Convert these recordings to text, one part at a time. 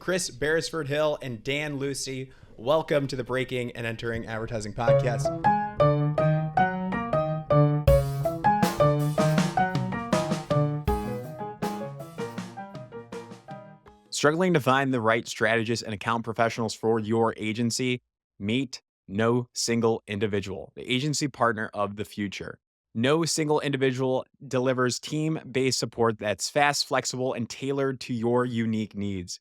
Chris Beresford-Hill and Dan Lucey. Welcome to the Breaking and Entering Advertising Podcast. Struggling to find the right strategists and account professionals for your agency? Meet No Single Individual, the agency partner of the future. No Single Individual delivers team-based support that's fast, flexible, and tailored to your unique needs.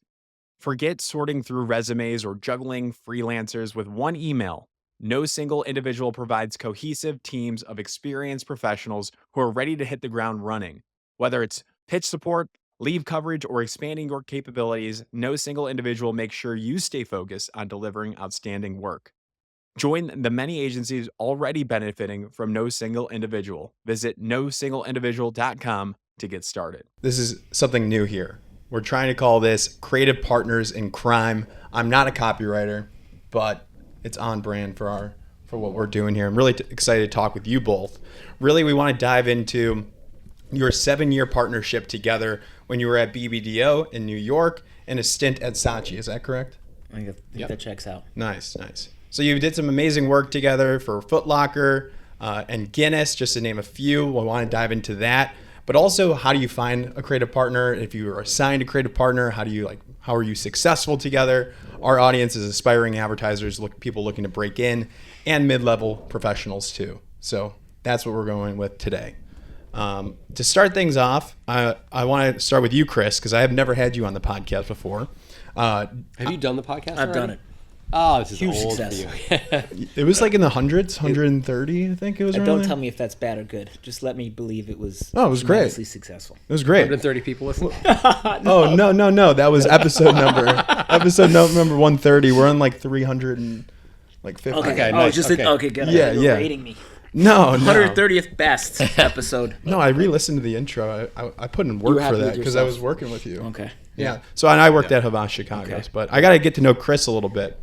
Forget sorting through resumes or juggling freelancers with one email. No Single Individual provides cohesive teams of experienced professionals who are ready to hit the ground running. Whether it's pitch support, leave coverage, or expanding your capabilities, No Single Individual makes sure you stay focused on delivering outstanding work. Join the many agencies already benefiting from No Single Individual. Visit nosingleindividual.com to get started. This is something new here. We're trying to call this Creative Partners in Crime. I'm not a copywriter, but it's on brand for what we're doing here. I'm really excited to talk with you both. Really, we want to dive into your 7-year partnership together when you were at BBDO in New York and a stint at Saatchi. Is that correct? I think that checks out. Nice. So you did some amazing work together for Foot Locker and Guinness, just to name a few. We want to dive into that. But also, how do you find a creative partner? If you are assigned a creative partner, how are you successful together? Our audience is aspiring advertisers, people looking to break in, and mid-level professionals too. So that's what we're going with today. To start things off, I want to start with you, Chris, because I have never had you on the podcast before. Have you done the podcast I've already? done it. Oh, this is Huge old success. for you. It was like in the hundreds, 130, I think it was. Don't tell me if that's bad or good. Just let me believe it was. Oh, it was great. tremendously successful. It was great. 130 people listening. Oh no! That was episode number 130. We're on like 350. Okay. nice. Okay, good. Yeah, You're yeah. rating me. No. 130th best episode. No, I re-listened to the intro. I put in work were happy for that with because I yourself. was working with you. Okay. Yeah. So and I worked at Havas Chicago's, Okay. but I got to get to know Chris a little bit.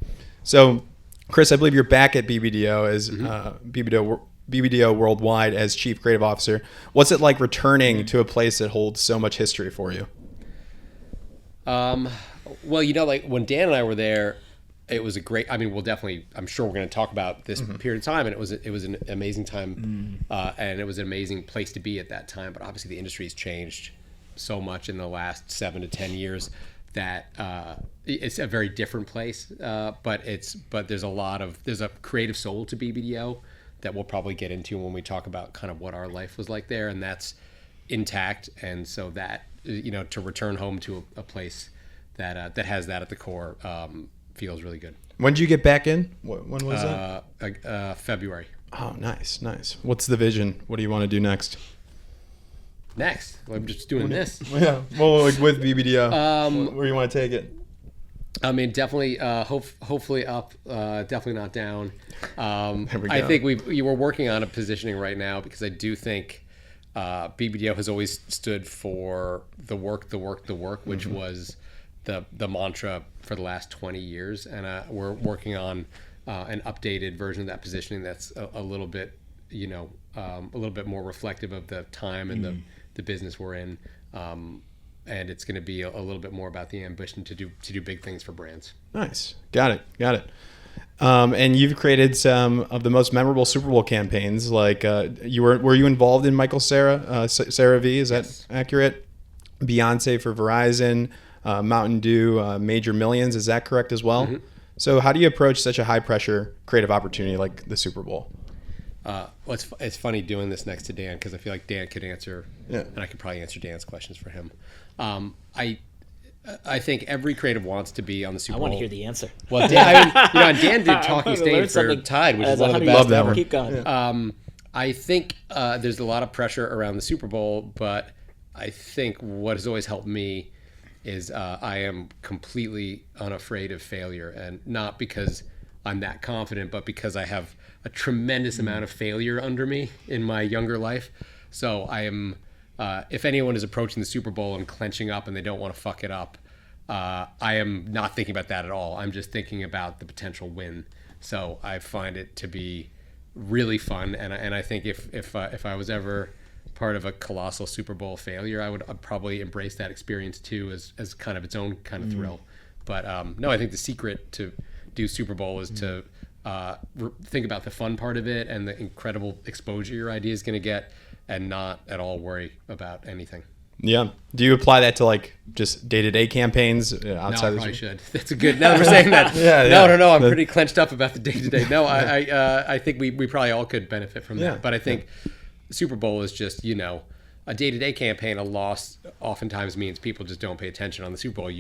So, Chris, I believe you're back at BBDO as BBDO Worldwide as Chief Creative Officer. What's it like returning to a place that holds so much history for you? Well, like when Dan and I were there, it was a great. I mean, I'm sure we're going to talk about this period of time, and it was an amazing time, and it was an amazing place to be at that time. But obviously, the industry has changed so much in the last 7 to 10 years that it's a very different place. But there's a creative soul to BBDO that we'll probably get into when we talk about kind of what our life was like there, and that's intact. And so that to return home to a place that has that at the core feels really good. When did you get back in? When was that? February. Oh, nice. What's the vision? What do you want to do next? Next, I'm just doing this. Yeah, well, like with BBDO, where you want to take it? I mean, definitely, hopefully up, definitely not down. There we I go. think you were working on a positioning right now because I do think BBDO has always stood for the work, which was the mantra for the last 20 years, and we're working on an updated version of that positioning that's a little bit, a little bit more reflective of the time and the business we're in, and it's going to be a little bit more about the ambition to do big things for brands. Nice, got it. And you've created some of the most memorable Super Bowl campaigns. Like were you involved in Michael Cera V? Is that accurate? Beyonce for Verizon, Mountain Dew, Major Millions. Is that correct as well? Mm-hmm. So how do you approach such a high pressure creative opportunity like the Super Bowl? Well, it's funny doing this next to Dan because I feel like Dan could answer, Yeah. and I could probably answer Dan's questions for him. I think every creative wants to be on the Super I Bowl. want to hear the answer. Well, Dan, and Dan did Talking I Stage learned for something Tide, which as is one of the 100 best that ever. one. Keep going. I think there's a lot of pressure around the Super Bowl, but I think what has always helped me is I am completely unafraid of failure, and not because I'm that confident, but because I have a tremendous amount of failure under me in my younger life. So I am, if anyone is approaching the Super Bowl and clenching up and they don't want to fuck it up, I am not thinking about that at all. I'm just thinking about the potential win. So I find it to be really fun, and I think if I was ever part of a colossal Super Bowl failure, I'd probably embrace that experience too as kind of its own kind of thrill. But no, I think the secret to do Super Bowl is to think about the fun part of it and the incredible exposure your idea is going to get, and not at all worry about anything. Yeah. Do you apply that to like just day-to-day campaigns outside? No, I of probably should. That's a good. Now that we're saying that. No. I'm pretty clenched up about the day-to-day. No, I think we probably all could benefit from that. But I think Super Bowl is just, a day-to-day campaign. A loss oftentimes means people just don't pay attention. On the Super Bowl,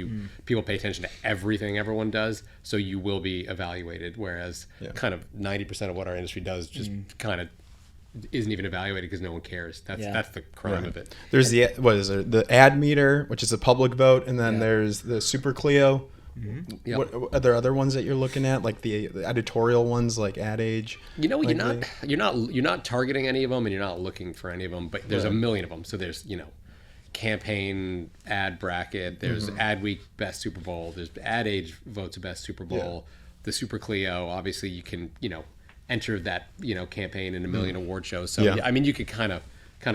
people pay attention to everything everyone does, so you will be evaluated. Whereas kind of 90% of what our industry does just kind of isn't even evaluated because no one cares. That's the crime of it. There's the ad meter, which is a public vote, and then there's the Super Clio. Yep. What are there other ones that you're looking at, like the editorial ones, like Ad Age? You're not targeting any of them, and you're not looking for any of them. But there's a million of them. So there's campaign ad bracket. There's Ad Week Best Super Bowl. There's Ad Age votes Best Super Bowl. The Super Clio. Obviously, you can enter that campaign in a million award shows. So I mean, you could kind of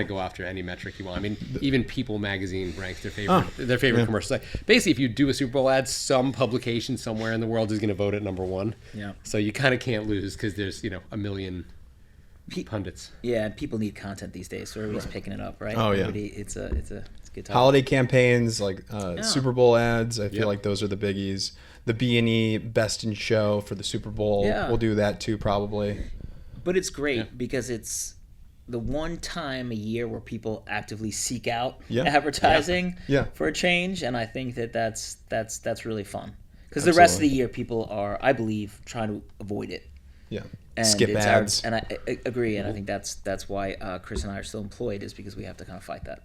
go after any metric you want. I mean, even People magazine ranks their favorite commercial. Like, basically, if you do a Super Bowl ad, some publication somewhere in the world is going to vote it number one. Yeah. So you kind of can't lose because there's a million pundits. Yeah, and people need content these days, so everybody's picking it up, right? Oh yeah. It's a good time. Holiday campaigns like Super Bowl ads. I feel like those are the biggies. The B&E Best in Show for the Super Bowl. We'll do that too, probably. But it's great because it's the one time a year where people actively seek out advertising for a change, and I think that's really fun because the rest of the year people are, I believe, trying to avoid it. Yeah. And skip ads. And I agree, and I think that's why Chris and I are still employed, is because we have to kind of fight that.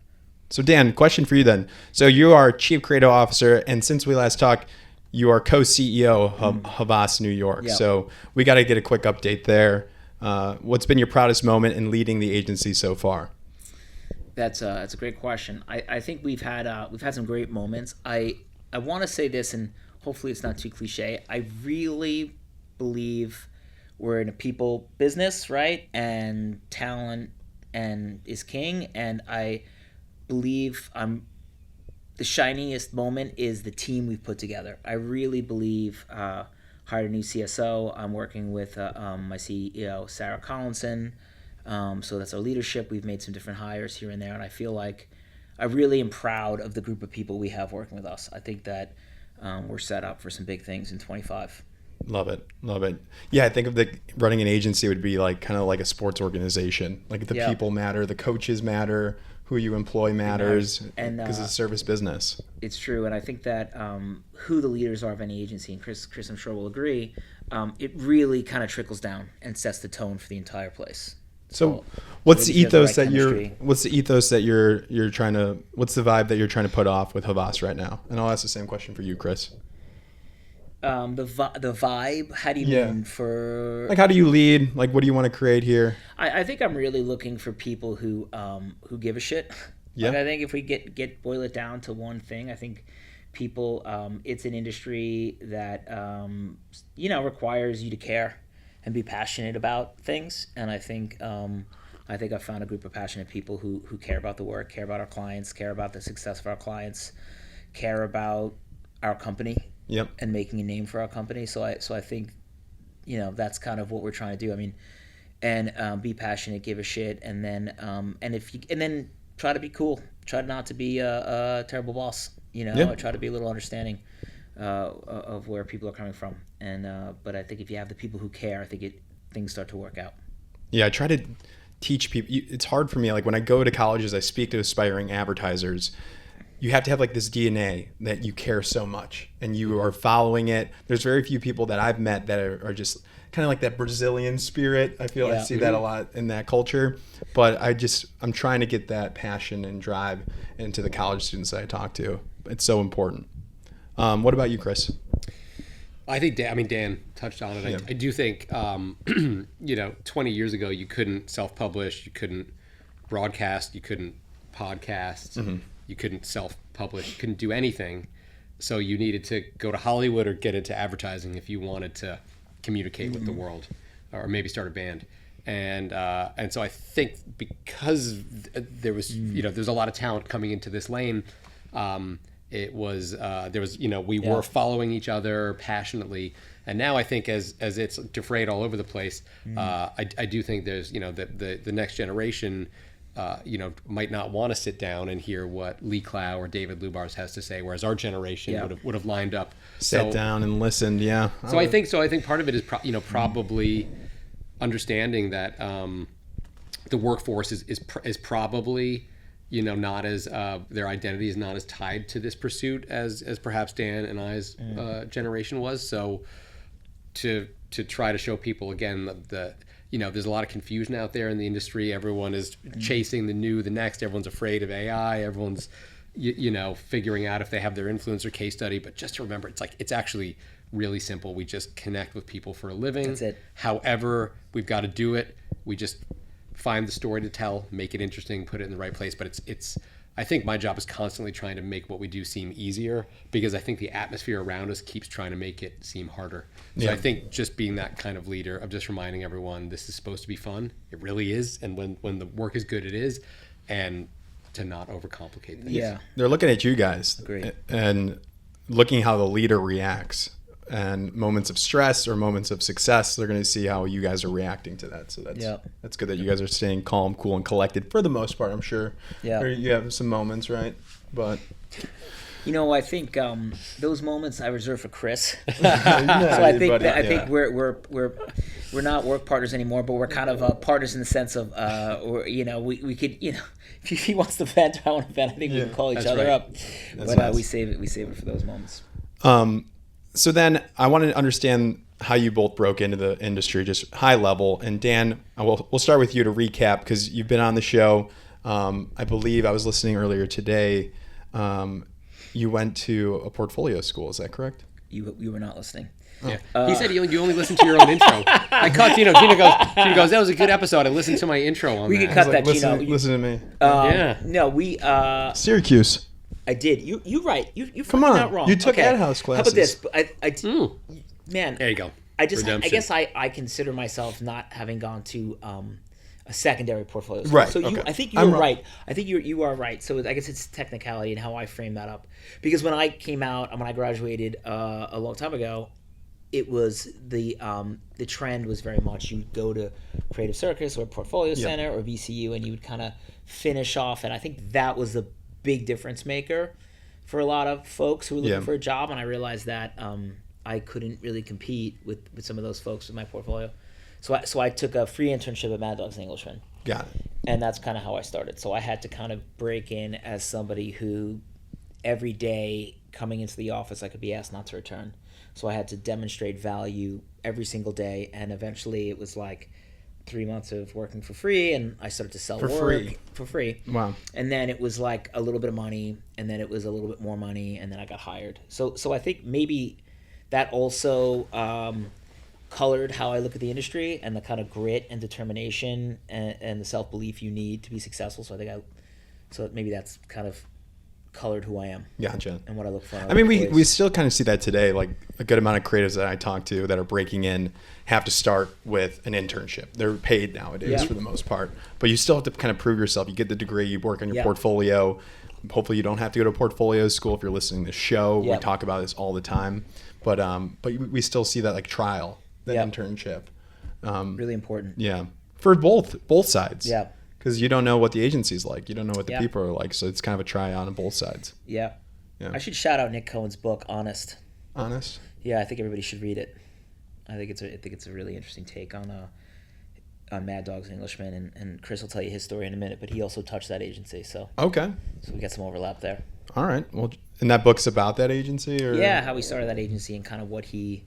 So Dan, question for you then. So you are Chief Creative Officer, and since we last talked, you are co-CEO of Havas New York. Yep. So we got to get a quick update there. What's been your proudest moment in leading the agency so far? That's a great question. I think we've had some great moments. I want to say this, and hopefully it's not too cliche. I really believe we're in a people business, right? And talent is king. And I believe the shiniest moment is the team we've put together. I really believe. Hired a new CSO. I'm working with my CEO, Sarah Collinson. So that's our leadership. We've made some different hires here and there, and I feel like I really am proud of the group of people we have working with us. I think that we're set up for some big things in 25. Love it. Yeah, I think of running an agency would be like kind of like a sports organization. Like the people matter, the coaches matter, who you employ matters, because it's a service business. It's true, and I think that who the leaders are of any agency, and Chris I'm sure will agree, it really kind of trickles down and sets the tone for the entire place. So what's the ethos that you're trying to, what's the vibe that you're trying to put off with Havas right now? And I'll ask the same question for you, Chris. The vibe, how do you mean for... Like, how do you lead? Like, what do you want to create here? I think I'm really looking for people who give a shit. Yeah. Like, I think if we boil it down to one thing, I think people, it's an industry that, requires you to care and be passionate about things. And I think I've found a group of passionate people who care about the work, care about our clients, care about the success of our clients, care about our company. Yep. And making a name for our company. So I think, that's kind of what we're trying to do. I mean, and be passionate, give a shit, and then then try to be cool. Try not to be a terrible boss. Try to be a little understanding of where people are coming from. And but I think if you have the people who care, I think things start to work out. Yeah, I try to teach people. It's hard for me. Like when I go to colleges, I speak to aspiring advertisers. You have to have like this DNA that you care so much and you are following it. There's very few people that I've met that are just kind of like that Brazilian spirit. I feel I see that a lot in that culture, but I'm trying to get that passion and drive into the college students that I talk to. It's so important. What about you, Chris? I think Dan touched on it. I do think 20 years ago you couldn't self-publish, you couldn't broadcast, you couldn't podcast. Mm-hmm. You couldn't self-publish, you couldn't do anything. So you needed to go to Hollywood or get into advertising if you wanted to communicate with the world, or maybe start a band. And so I think because there was there's a lot of talent coming into this lane, It was there was we were following each other passionately, and now I think as it's defrayed all over the place, I do think there's the next generation might not want to sit down and hear what Lee Clow or David Lubars has to say, whereas our generation would have lined up, sat down and listened. Yeah. So I think part of it is probably understanding that the workforce is probably not as their identity is not as tied to this pursuit as perhaps Dan and I's generation was. So to try to show people again that there's a lot of confusion out there in the industry. Everyone is chasing the next. Everyone's afraid of AI. Everyone's figuring out if they have their influencer case study. But just to remember, it's actually really simple. We just connect with people for a living. That's it. However we've got to do it, we just find the story to tell, make it interesting, put it in the right place. But it's I think my job is constantly trying to make what we do seem easier, because I think the atmosphere around us keeps trying to make it seem harder. So I think just being that kind of leader of just reminding everyone this is supposed to be fun. It really is. And when the work is good, it is. And to not overcomplicate things. Yeah. They're looking at you guys. Great. And looking how the leader reacts. And moments of stress or moments of success, they're going to see how you guys are reacting to that. So that's good that you guys are staying calm, cool, and collected for the most part, I'm sure. Yeah. Or you have some moments, right? But I think those moments I reserve for Chris. So I think we're not work partners anymore, but we're kind of partners in the sense of we could if he wants to vent, I want to vent. I think we can call each other up. But nice. we save it for those moments. So then I want to understand how you both broke into the industry, just high level. And Dan, we'll start with you to recap, because you've been on the show. I believe I was listening earlier today. You went to a portfolio school. Is that correct? You were not listening. Yeah. He said you only listened to your own intro. I caught Gino. Gino goes, that was a good episode. I listened to my intro on we that. We could cut that, listen, Gino. Listen to me. No, we... Syracuse. I did. You're right. You're Come on. not wrong. You took ad house classes. How about this? Man. There you go. I guess I consider myself not having gone to a secondary portfolio school. Right. So okay. I think you're right. I think you are right. So I guess it's technicality and how I frame that up. Because when I came out and when I graduated a long time ago, it was the trend was very much you go to Creative Circus or Portfolio Center or VCU, and you would kind of finish off. And I think that was the big difference maker for a lot of folks who were looking for a job. And I realized that I couldn't really compete with some of those folks with my portfolio. So I took a free internship at Mad Dogs and Englishmen. Got it. And that's kind of how I started. So I had to kind of break in as somebody who every day coming into the office I could be asked not to return. So I had to demonstrate value every single day. And eventually it was like 3 months of working for free, and I started to sell work for free. Wow. And then it was like a little bit of money, and then it was a little bit more money, and then I got hired. So I think maybe that also colored how I look at the industry and the kind of grit and determination and the self-belief you need to be successful. So I think maybe that's kind of colored who I am. Gotcha. And what I look for. I mean, we still kind of see that today. Like a good amount of creatives that I talk to that are breaking in have to start with an internship. They're paid nowadays for the most part, but you still have to kind of prove yourself. You get the degree, you work on your portfolio. Hopefully you don't have to go to portfolio school if you're listening to the show. We talk about this all the time, but we still see that like trial, that internship. Really important. Yeah. For both sides. Yeah. Because you don't know what the agency's like. You don't know what the people are like. So it's kind of a try on both sides. Yeah. I should shout out Nick Cohen's book, Honest. Honest? Yeah, I think everybody should read it. I think it's a really interesting take on Mad Dogs and Englishmen, and Chris will tell you his story in a minute, but he also touched that agency, so we got some overlap there. All right. Well, and that book's about that agency, or how he started that agency and kind of what he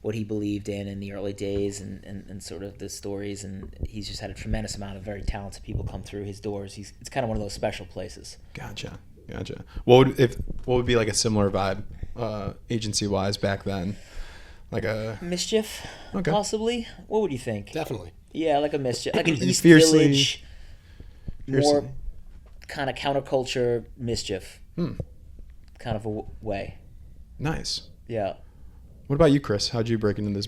believed in the early days and sort of the stories, and he's just had a tremendous amount of very talented people come through his doors. It's kind of one of those special places. Gotcha. What would be like a similar vibe, agency wise back then? Like a Mischief, possibly. What would you think? Definitely. Yeah, like a Mischief, like an East Fiercely. Village, more kind of counterculture Mischief, kind of a way. Nice. Yeah. What about you, Chris? How'd you break into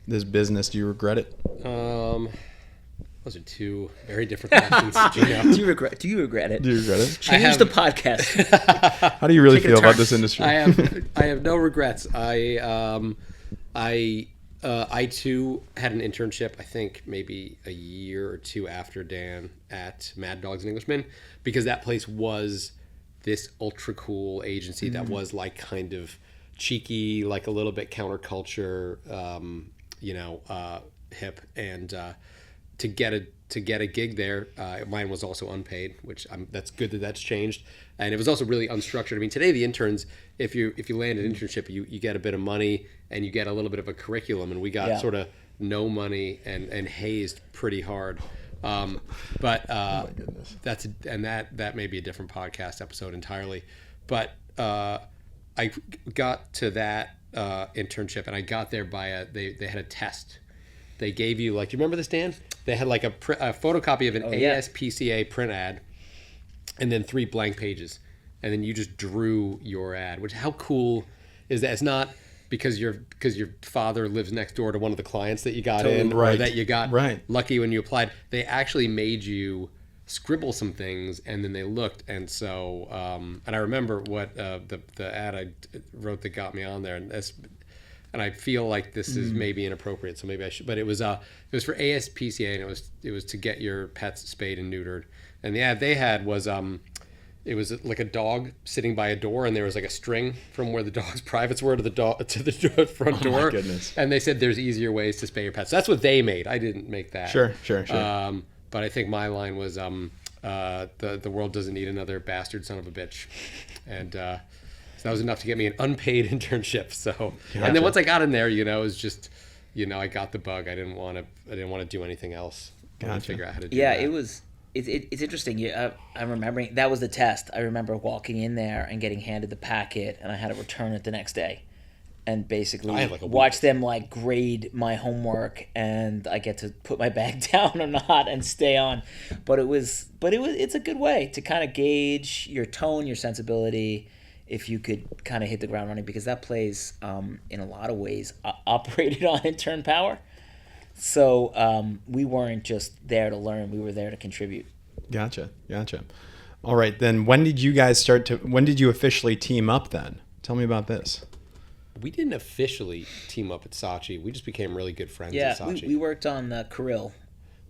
this business? Do you regret it? Those are two very different questions. Gino. Do you regret it? Do you regret it? Change the podcast. How do you really Take a feel about turn. this industry? I have no regrets. I too had an internship. I think maybe a year or two after Dan at Mad Dogs and Englishmen, because that place was this ultra cool agency that was like kind of cheeky, like a little bit counterculture, hip, and to get a gig there, mine was also unpaid, which that's good that that's changed, and it was also really unstructured. I mean, today the interns, if you land an internship, you get a bit of money and you get a little bit of a curriculum, and we got sort of no money and hazed pretty hard. But oh my goodness. that may be a different podcast episode entirely. But I got to that internship, and I got there by they had a test. They gave you, like, you remember this, Dan? They had like a photocopy of an ASPCA print ad, and then 3 blank pages, and then you just drew your ad. Which, how cool is that? It's not because your father lives next door to one of the clients that you got in, or that you got lucky when you applied. They actually made you scribble some things, and then they looked, and so and I remember what the ad I wrote that got me on there, and I feel like this is maybe inappropriate, so maybe I should. But it was for ASPCA, and it was to get your pets spayed and neutered. And the ad they had was it was like a dog sitting by a door, and there was like a string from where the dog's privates were to the front door. Oh my goodness! And they said there's easier ways to spay your pets. That's what they made. I didn't make that. Sure. But I think my line was the world doesn't need another bastard son of a bitch, and. So that was enough to get me an unpaid internship. So, and then once I got in there, it was just, I got the bug. I didn't want to do anything else. I wanted to figure out how to do that. It's interesting. I'm remembering that was the test. I remember walking in there and getting handed the packet, and I had to return it the next day, and basically watch them like grade my homework, and I get to put my bag down or not and stay on. But it's a good way to kind of gauge your tone, your sensibility, if you could kind of hit the ground running, because that place in a lot of ways operated on intern power. So we weren't just there to learn, we were there to contribute. Gotcha. All right, then when did you officially team up then? Tell me about this. We didn't officially team up at Saatchi. We just became really good friends at Saatchi. Yeah, we worked on Kirill.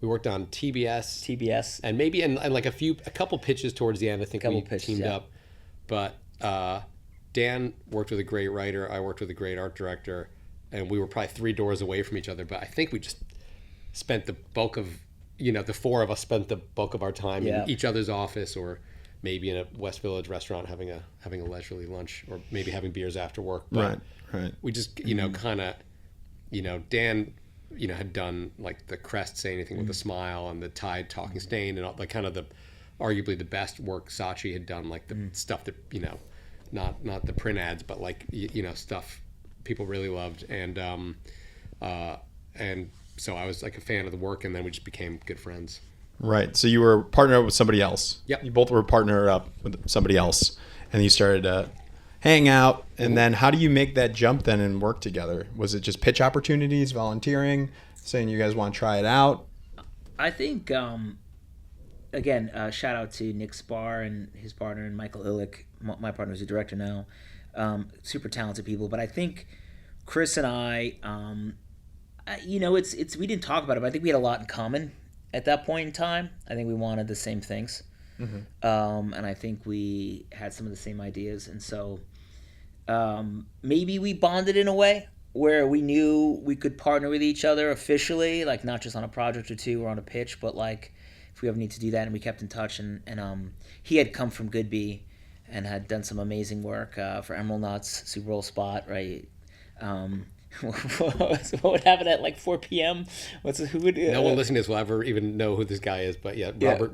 We worked on TBS. And maybe and like a couple pitches towards the end, I think we teamed up. But Dan worked with a great writer. I worked with a great art director, and we were probably 3 doors away from each other. But I think we just spent the bulk of, the 4 of us spent the bulk of our time in each other's office, or maybe in a West Village restaurant having a leisurely lunch, or maybe having beers after work. But right. We just, kind of, Dan, had done like the Crest Say Anything with a Smile and the Tide Talking Stain, and all, like kind of arguably the best work Saatchi had done, like the stuff that not the print ads, but like stuff people really loved, and so I was like a fan of the work, and then we just became good friends. Right. So you were partnered up with somebody else. Yep. You both were partnered up with somebody else, and you started to hang out. And then how do you make that jump then and work together? Was it just pitch opportunities, volunteering, saying you guys want to try it out? I think. Again, shout out to Nick Spar and his partner, and Michael Illick. My partner is a director now. Super talented people. But I think Chris and I, it's we didn't talk about it, but I think we had a lot in common at that point in time. I think we wanted the same things. Mm-hmm. And I think we had some of the same ideas. And so maybe we bonded in a way where we knew we could partner with each other officially, like not just on a project or two or on a pitch, but like, if we ever need to do that, and we kept in touch, and he had come from Goodby and had done some amazing work for Emerald Nuts, Super Bowl spot, right? What would happen at like 4 p.m.? No one listening to this will ever even know who this guy is, but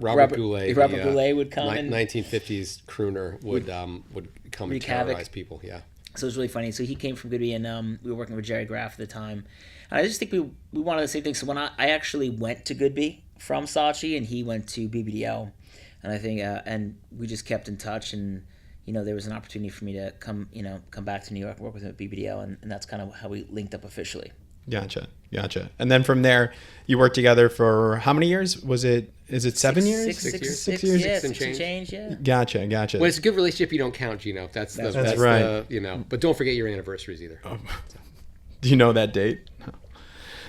Robert Goulet. Robert Goulet would come 1950s crooner would come and terrorize people, yeah. So it was really funny. So he came from Goodby, and we were working with Jerry Graff at the time. And I just think we wanted the same thing. So when I actually went to Goodby from Saatchi, and he went to BBDO, and I think and we just kept in touch, and there was an opportunity for me to come back to New York and work with him at BBDO, and that's kind of how we linked up officially. Gotcha. And then from there, you worked together for how many years? Is it 7 years? 6 years? Yeah, Six and change. Yeah. Gotcha. When it's a good relationship, you don't count, Gino. That's right. But don't forget your anniversaries either. Do you know that date? No.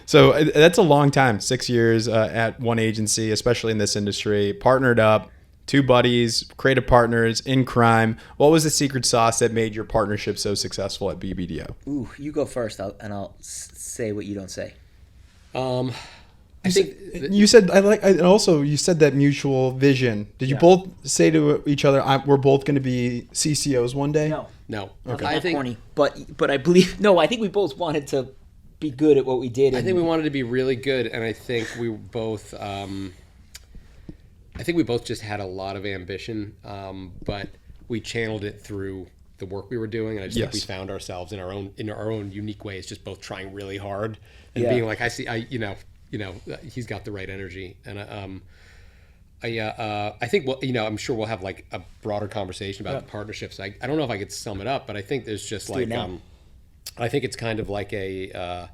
So that's a long time, 6 years at one agency, especially in this industry, partnered up, two buddies, creative partners in crime. What was the secret sauce that made your partnership so successful at BBDO? Ooh, you go first, and I'll say what you don't say. I think You said and also you said that mutual vision. Did you both say to each other, "We're both going to be CCOs one day"? No. Okay. I think corny, but I believe I think we both wanted to be good at what we did. I think we wanted to be really good, and I think we both. I think we both just had a lot of ambition, but we channeled it through the work we were doing, and I just think we found ourselves in our own unique ways, just both trying really hard and being like, he's got the right energy, and I think I'm sure we'll have like a broader conversation about partnerships. I don't know if I could sum it up, but I think there's just I think it's kind of like a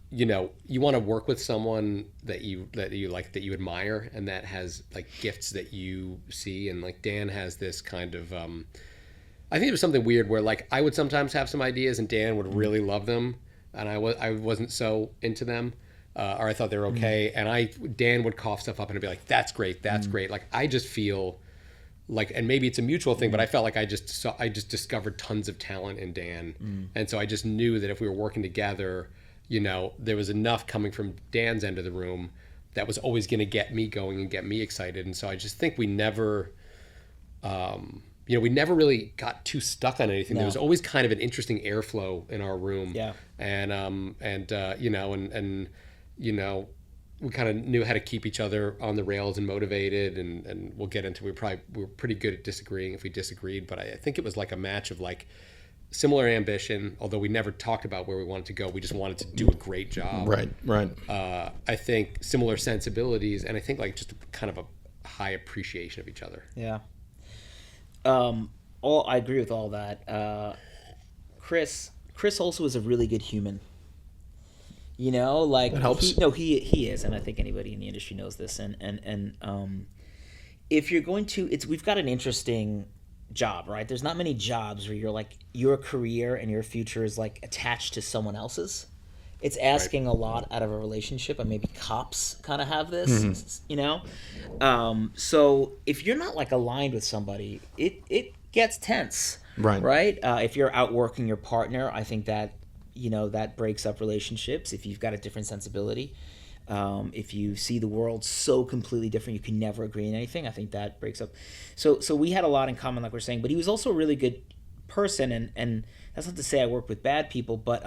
you want to work with someone that you like, that you admire, and that has like gifts that you see, and like Dan has this kind of I think it was something weird where like I would sometimes have some ideas and Dan would really love them, and I wasn't so into them. Or I thought they were okay, and Dan would cough stuff up and I'd be like, "That's great, that's great." Like I just feel like, and maybe it's a mutual thing, but I felt like I just discovered tons of talent in Dan, and so I just knew that if we were working together, there was enough coming from Dan's end of the room that was always going to get me going and get me excited, and so I just think we never, we never really got too stuck on anything. No. There was always kind of an interesting airflow in our room, we kind of knew how to keep each other on the rails and motivated, and we'll get into, we were pretty good at disagreeing if we disagreed, but I think it was like a match of like similar ambition, although we never talked about where we wanted to go. We just wanted to do a great job. Right. I think similar sensibilities, and I think like just kind of a high appreciation of each other. Yeah. I agree with all that. Chris also is a really good human. Like that helps. He is, and I think anybody in the industry knows this. And if you're going to, we've got an interesting job, right? There's not many jobs where you're like your career and your future is like attached to someone else's. It's asking a lot out of a relationship, and maybe cops kind of have this, So if you're not like aligned with somebody, it gets tense, right? If you're outworking your partner, I think that that breaks up relationships. If you've got a different sensibility, if you see the world so completely different, you can never agree on anything, I think that breaks up. So we had a lot in common, like we're saying, but he was also a really good person, and that's not to say I work with bad people, but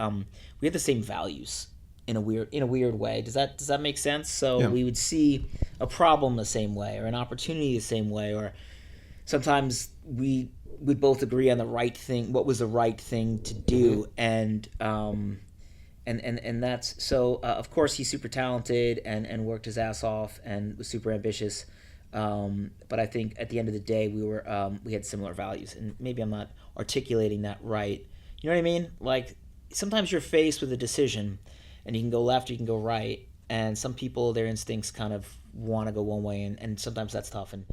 we had the same values in a weird way. Does that make sense? So we would see a problem the same way, or an opportunity the same way, or sometimes we'd both agree on the right thing, what was the right thing to do, and that's so. Of course, he's super talented and worked his ass off and was super ambitious. But I think at the end of the day, we had similar values, and maybe I'm not articulating that right. You know what I mean? Like sometimes you're faced with a decision, and you can go left, you can go right, and some people, their instincts kind of want to go one way, and sometimes that's tough. And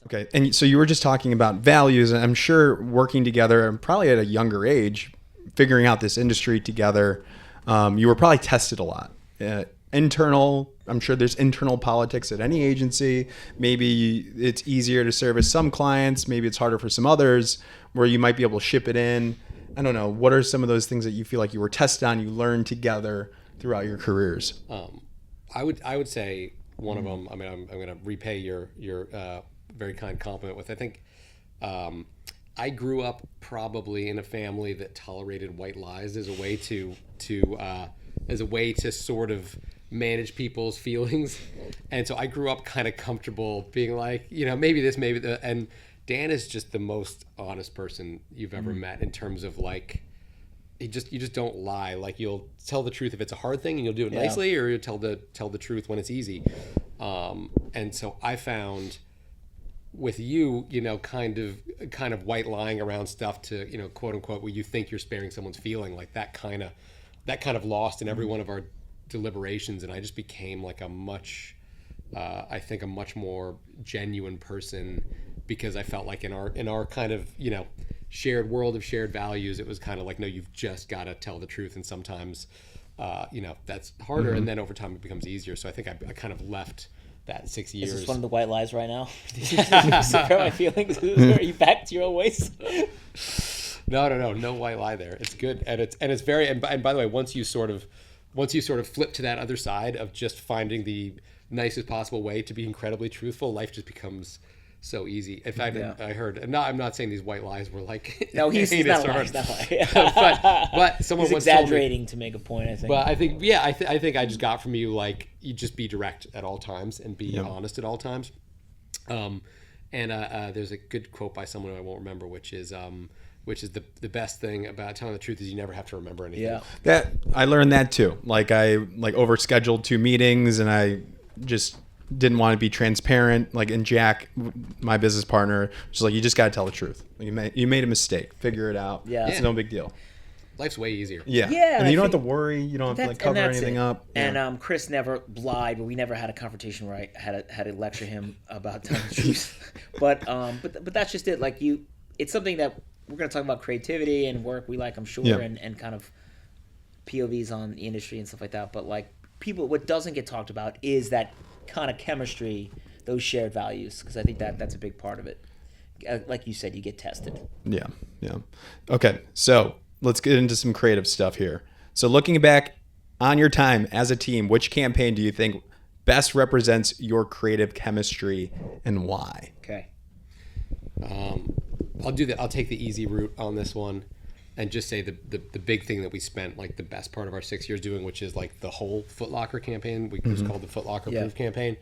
okay, and so you were just talking about values, and I'm sure working together, and probably at a younger age, figuring out this industry together, you were probably tested a lot. I'm sure there's internal politics at any agency. Maybe it's easier to service some clients. Maybe it's harder for some others, where you might be able to ship it in. I don't know. What are some of those things that you feel like you were tested on, you learned together throughout your careers? I would say one of them. I mean, I'm going to repay your very kind compliment with. I think I grew up probably in a family that tolerated white lies as a way to sort of manage people's feelings, and so I grew up kind of comfortable being like, maybe this, maybe that. And Dan is just the most honest person you've ever met in terms of like, you just don't lie. Like you'll tell the truth if it's a hard thing, and you'll do it nicely, or you'll tell the truth when it's easy. And so I found with you, kind of white lying around stuff to, quote unquote, where you think you're sparing someone's feeling, like that kind of that kind of lost in every one of our deliberations, and I just became like a much more genuine person, because I felt like in our kind of, you know, shared world of shared values, it was kind of like, no, you've just got to tell the truth, and sometimes you know, that's harder, and then over time it becomes easier. So I think I kind of left that 6 years. Is this one of the white lies right now? Did you hurt my feelings? Are you back to your old ways? No white lie there. It's good, and it's very. And by the way, once you sort of flip to that other side of just finding the nicest possible way to be incredibly truthful, life just becomes so easy. In fact, I heard, and I'm not saying these white lies were like, no, he's not lying. but someone he's once exaggerating told me, to make a point, I think. But I think, yeah, I think I just got from you, like, you just be direct at all times and be honest at all times. There's a good quote by someone who I won't remember, which is the best thing about telling the truth is you never have to remember anything. Yeah, that I learned that too. Like I overscheduled 2 meetings, and I just didn't want to be transparent. Like, and Jack, my business partner, was like, you just got to tell the truth. You made a mistake. Figure it out. Yeah, it's no big deal. Life's way easier. Yeah, yeah, and you don't have to worry. You don't have to like cover anything up. And Chris never lied, but we never had a confrontation where I had to lecture him about telling the truth. But that's just it. Like it's something that we're going to talk about creativity and work we like, I'm sure, and kind of POVs on the industry and stuff like that. But like what doesn't get talked about is that kind of chemistry, those shared values, because I think that's a big part of it. Like you said, you get tested. Yeah. Okay, so let's get into some creative stuff here. So looking back on your time as a team, which campaign do you think best represents your creative chemistry, and why? Okay. I'll do that. I'll take the easy route on this one, and just say the big thing that we spent like the best part of our 6 years doing, which is like the whole Foot Locker campaign. We was called the Foot Locker Proof campaign,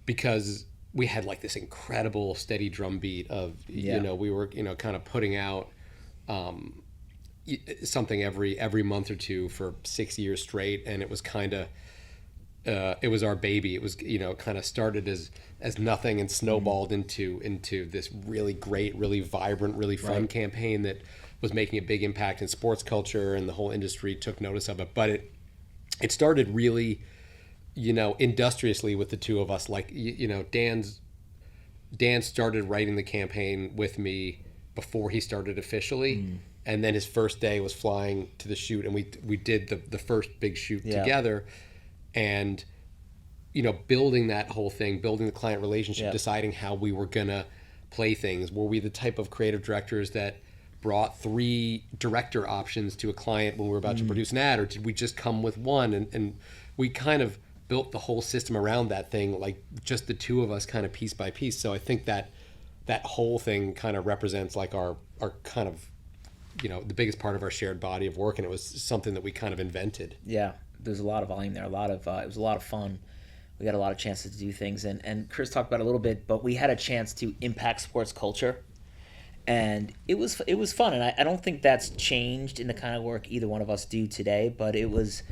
because we had like this incredible steady drumbeat of you know, we were, you know, kind of putting out something every month or two for 6 years straight, and it was kind of it was our baby. It was, you know, kind of started as nothing and snowballed into this really great, really vibrant, really fun campaign that was making a big impact in sports culture, and the whole industry took notice of it. But it started really, you know, industriously with the two of us. Like, you know, Dan started writing the campaign with me before he started officially. And then his first day was flying to the shoot, and we did the first big shoot together. And, you know, building that whole thing, building the client relationship, deciding how we were going to play things. Were we the type of creative directors that brought 3 director options to a client when we were about to produce an ad, or did we just come with one? And we kind of built the whole system around that thing, like just the two of us, kind of piece by piece. So I think that whole thing kind of represents like our kind of, you know, the biggest part of our shared body of work, and it was something that we kind of invented. Yeah, there's a lot of volume there. It was a lot of fun. We got a lot of chances to do things, and Chris talked about it a little bit, but we had a chance to impact sports culture, and it was fun. And I don't think that's changed in the kind of work either one of us do today. But it was,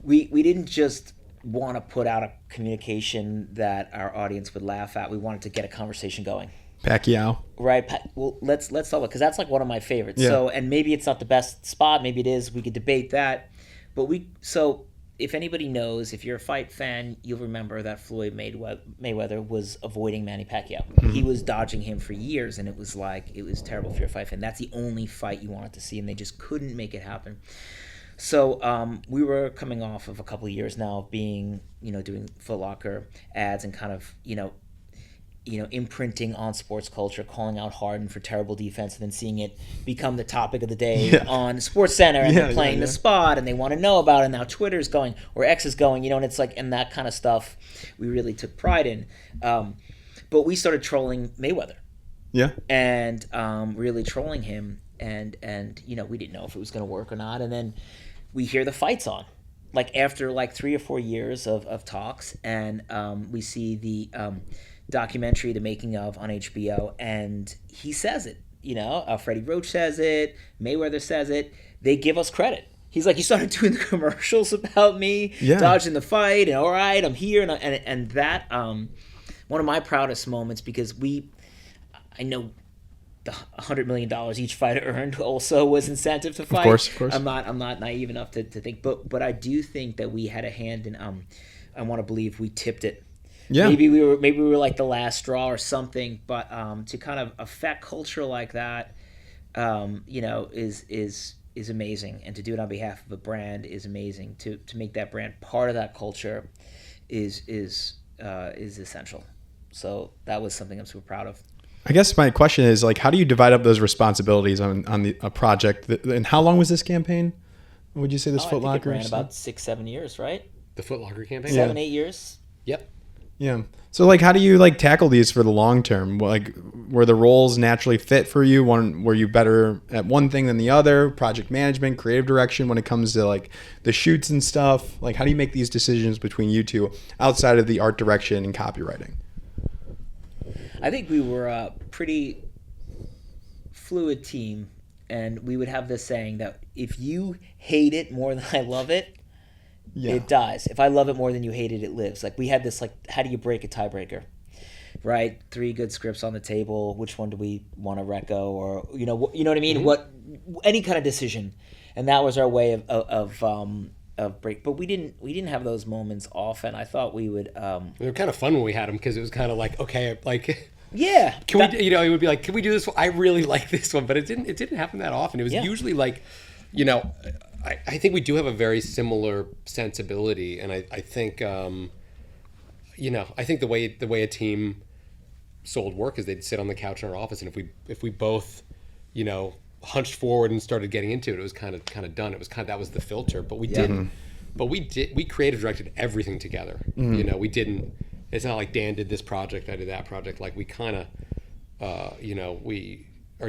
we didn't just want to put out a communication that our audience would laugh at. We wanted to get a conversation going. Pacquiao. Right. Well, let's talk about, because that's like one of my favorites. Yeah. So, and maybe it's not the best spot. Maybe it is. We could debate that. But so if anybody knows, if you're a fight fan, you'll remember that Floyd Mayweather was avoiding Manny Pacquiao. He was dodging him for years, and it was terrible if you're a fight fan. That's the only fight you wanted to see, and they just couldn't make it happen. So we were coming off of a couple of years now of being, you know, doing Foot Locker ads and kind of, you know, imprinting on sports culture, calling out Harden for terrible defense, and then seeing it become the topic of the day on SportsCenter, and they're playing the spot, and they want to know about it, and now Twitter's going, or X is going, you know, and it's like, and that kind of stuff we really took pride in. But we started trolling Mayweather. Yeah. And really trolling him, and you know, we didn't know if it was going to work or not, and then we hear the fight's on. Like after like 3 or 4 years of talks, and we see the documentary, The Making of, on HBO, and he says it. You know, Freddie Roach says it, Mayweather says it. They give us credit. He's like, you started doing the commercials about me, dodging the fight, and all right, I'm here, and that one of my proudest moments, because I know the $100 million each fighter earned also was incentive to fight. Of course. I'm not naive enough to think, but I do think that we had a hand in. I want to believe we tipped it. Yeah. Maybe we were like the last straw or something, but to kind of affect culture like that, is amazing, and to do it on behalf of a brand is amazing. To make that brand part of that culture is essential. So that was something I'm super proud of. I guess my question is, like, how do you divide up those responsibilities on a project? And how long was this campaign? Would you say this Foot Locker? I think it ran about 6-7 years, right? The Foot Locker campaign? 7-8 years. Yep. Yeah. So, like, how do you, like, tackle these for the long term? Like, were the roles naturally fit for you? Were you better at one thing than the other? Project management, creative direction when it comes to, like, the shoots and stuff? Like, how do you make these decisions between you two outside of the art direction and copywriting? I think we were a pretty fluid team, and we would have this saying that if you hate it more than I love it, it dies. If I love it more than you hate it, it lives. Like, we had this, like, how do you break a tiebreaker, right? 3 good scripts on the table. Which one do we want to reco, or you know what I mean? Mm-hmm. Any kind of decision, and that was our way of break. But we didn't have those moments often. I thought we would. They were kind of fun when we had them, because it was kind of like, okay, like. Yeah. We, it would be like, can we do this one? I really like this one, but it didn't happen that often. It was usually like, I think we do have a very similar sensibility, and I think, I think the way a team sold work is they'd sit on the couch in our office, and if we both, hunched forward and started getting into it, it was kind of done. It was that was the filter, but we didn't. But we creative directed everything together. Mm-hmm. We didn't. It's not like Dan did this project, I did that project. Like, we kind of, our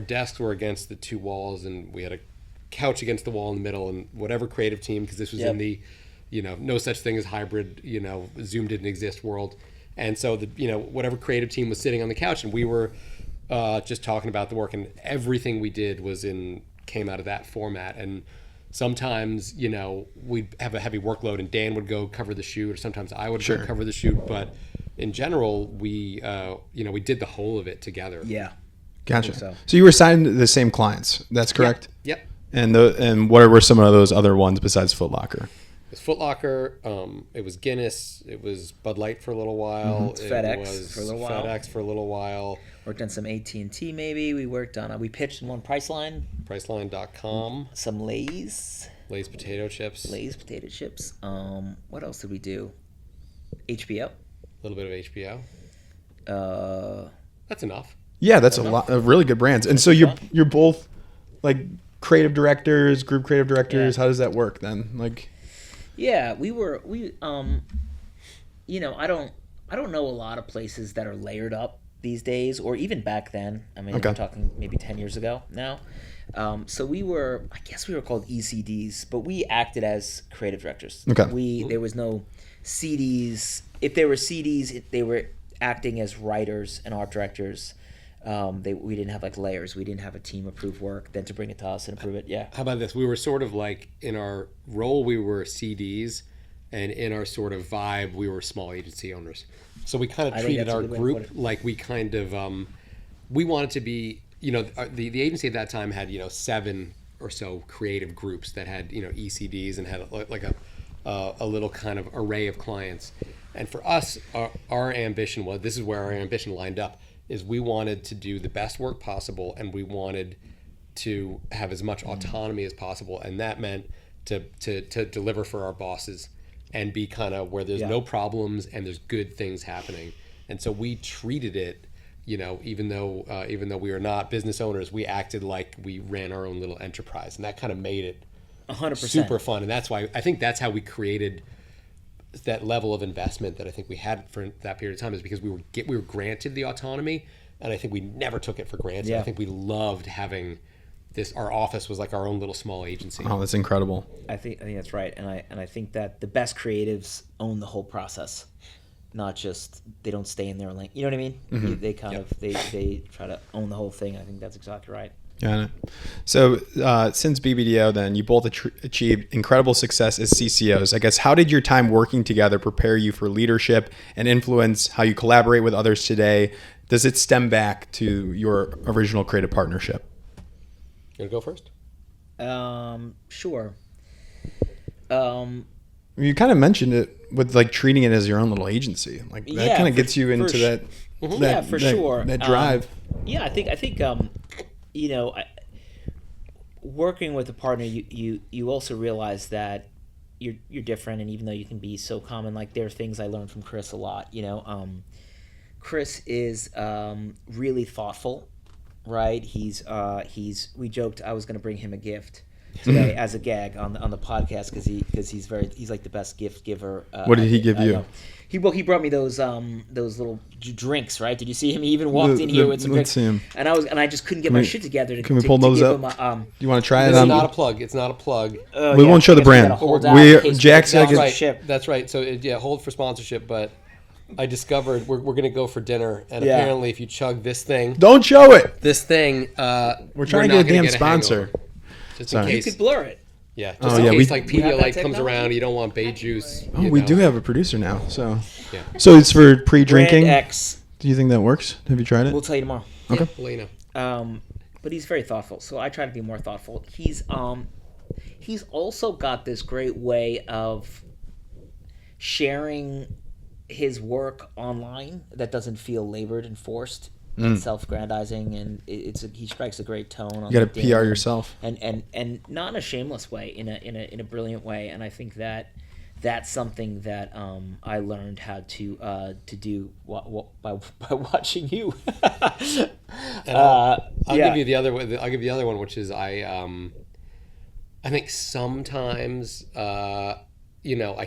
desks were against the 2 walls, and we had a couch against the wall in the middle, and whatever creative team, because this was in the, no such thing as hybrid, Zoom didn't exist world. And so whatever creative team was sitting on the couch, and we were just talking about the work, and everything we did came out of that format. And sometimes, we'd have a heavy workload, and Dan would go cover the shoot, or sometimes I would go cover the shoot. But in general, we did the whole of it together. Yeah. Gotcha. So you were assigned to the same clients. That's correct? Yep. And what were some of those other ones besides Foot Locker? It was Foot Locker. It was Guinness. It was Bud Light for a little while. Mm-hmm. FedEx for a little while. Worked on some AT&T maybe. We worked on, we pitched in one Priceline. Priceline.com. Some Lay's potato chips. What else did we do? HBO. A little bit of HBO. That's enough. Yeah, that's a lot of really good brands. And so you're both, like, creative directors, group creative directors. Yeah. How does that work then? Like, yeah, we I don't know a lot of places that are layered up these days, or even back then. I mean, we're talking maybe 10 years ago now. So I guess we were called ECDs, but we acted as creative directors. Okay. There was no CDs. If there were CDs, they were acting as writers and art directors. We didn't have, like, layers. We didn't have a team approve work, then to bring it to us and approve it. Yeah. How about this? We were sort of like, in our role, we were CDs, and in our sort of vibe, we were small agency owners. So we kind of treated our group like we kind of, we wanted to be, the agency at that time had, 7 or so creative groups that had, ECDs, and had like a little kind of array of clients. And for us, our ambition was, this is where our ambition lined up, is we wanted to do the best work possible, and we wanted to have as much autonomy as possible. And that meant to deliver for our bosses and be kind of where there's no problems and there's good things happening. And so we treated it, even though we were not business owners, we acted like we ran our own little enterprise, and that kind of made it 100% super fun. And that's why I think that's how we created that level of investment that I think we had for that period of time, is because we were granted the autonomy, and I think we never took it for granted. I think we loved having this. Our office was like our own little small agency. Oh, that's incredible. I think that's right, and I think that the best creatives own the whole process, not just they don't stay in their lane. You know what I mean? Mm-hmm. They kind of they try to own the whole thing. I think that's exactly right. Got it. So since BBDO, then you both achieved incredible success as CCOs. I guess, how did your time working together prepare you for leadership and influence how you collaborate with others today? does it stem back to your original creative partnership? You want to go first? Sure. You kind of mentioned it with like treating it as your own little agency. Like that kind of gets you into that drive. I think working with a partner, you also realize that you're different, and even though you can be so common, like there are things I learned from Chris a lot. Chris is really thoughtful, right? We joked I was going to bring him a gift today as a gag on the podcast because he's like the best gift giver. What did he give you? He brought me those little drinks, right? Did you see him? He even walked in here with some drinks. And I just couldn't get my shit together. Can we pull those up? You want to try it? It's not a plug. It's not a plug. We won't show the brand. Jack's That's right. So hold for sponsorship. But I discovered we're going to go for dinner, and apparently, if you chug this thing, don't show it. This thing, we're trying to get a damn sponsor. Just in case. You could blur it. Yeah, just in case like Pedialyte comes around, you don't want bay juice. Oh, we do have a producer now, so it's for pre-drinking. Brand X. Do you think that works? Have you tried it? We'll tell you tomorrow. Okay. We'll let you know. But he's very thoughtful, so I try to be more thoughtful. He's also got this great way of sharing his work online that doesn't feel labored and forced. And self-grandizing, and he strikes a great tone. You got to PR yourself, and not in a shameless way, in a brilliant way. And I think that's something that I learned how to do by watching you. I'll give you the other one. I'll give you the other one, which is I think sometimes I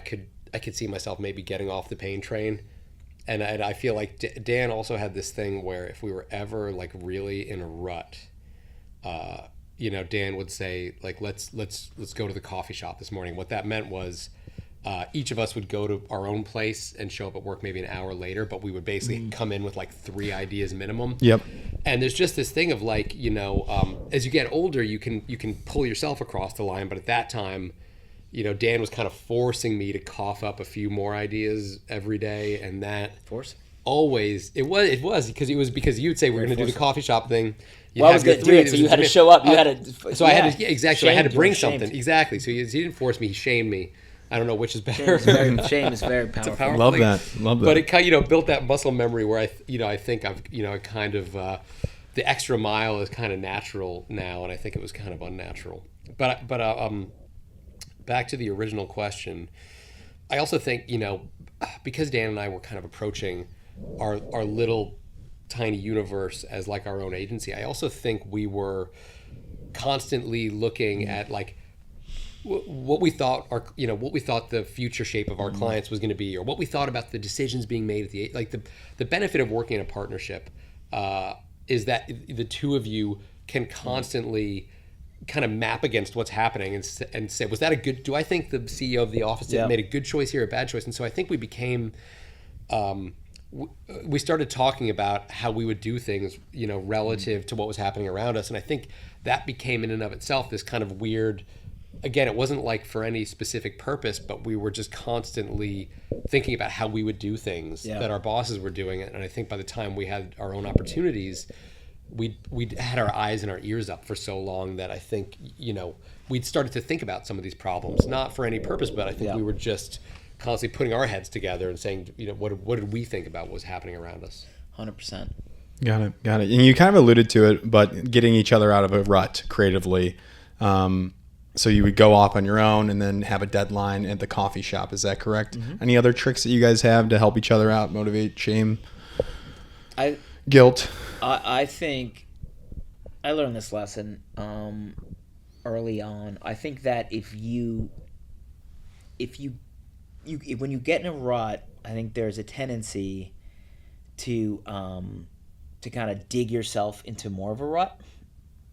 could see myself maybe getting off the pain train. And I feel like Dan also had this thing where if we were ever like really in a rut, Dan would say like let's go to the coffee shop this morning. What that meant was each of us would go to our own place and show up at work maybe an hour later, but we would basically come in with like 3 ideas minimum. Yep. And there's just this thing of like as you get older, you can pull yourself across the line, but at that time, Dan was kind of forcing me to cough up a few more ideas every day, and that always it was because you'd say we're going to do the coffee shop thing. I was going to do it, so you had to show up. You had to. So I had to exactly. So I had to bring something exactly. So he didn't force me; he shamed me. I don't know which is better. Shame is very powerful. Powerful Love thing. Love that. But it kind of built that muscle memory where I think I've kind of the extra mile is kind of natural now, and I think it was kind of unnatural. But back to the original question, I also think, because Dan and I were kind of approaching our little tiny universe as like our own agency, I also think we were constantly looking at like what we thought the future shape of our clients was going to be, or what we thought about the decisions being made at the benefit of working in a partnership is that the two of you can constantly kind of map against what's happening and say, was that a good, do I think the CEO of the office made a good choice here, a bad choice? And so I think we became, we started talking about how we would do things, relative to what was happening around us. And I think that became in and of itself this kind of weird, again, it wasn't like for any specific purpose, but we were just constantly thinking about how we would do things that our bosses were doing. And I think by the time we had our own opportunities, we'd had our eyes and our ears up for so long that I think, we'd started to think about some of these problems, not for any purpose, but I think we were just constantly putting our heads together and saying, what did we think about what was happening around us? 100%. Got it. And you kind of alluded to it, but getting each other out of a rut creatively. So you would go off on your own and then have a deadline at the coffee shop. Is that correct? Mm-hmm. Any other tricks that you guys have to help each other out, motivate, shame? Guilt. I think I learned this lesson early on. I think that if you when you get in a rut, I think there's a tendency to kind of dig yourself into more of a rut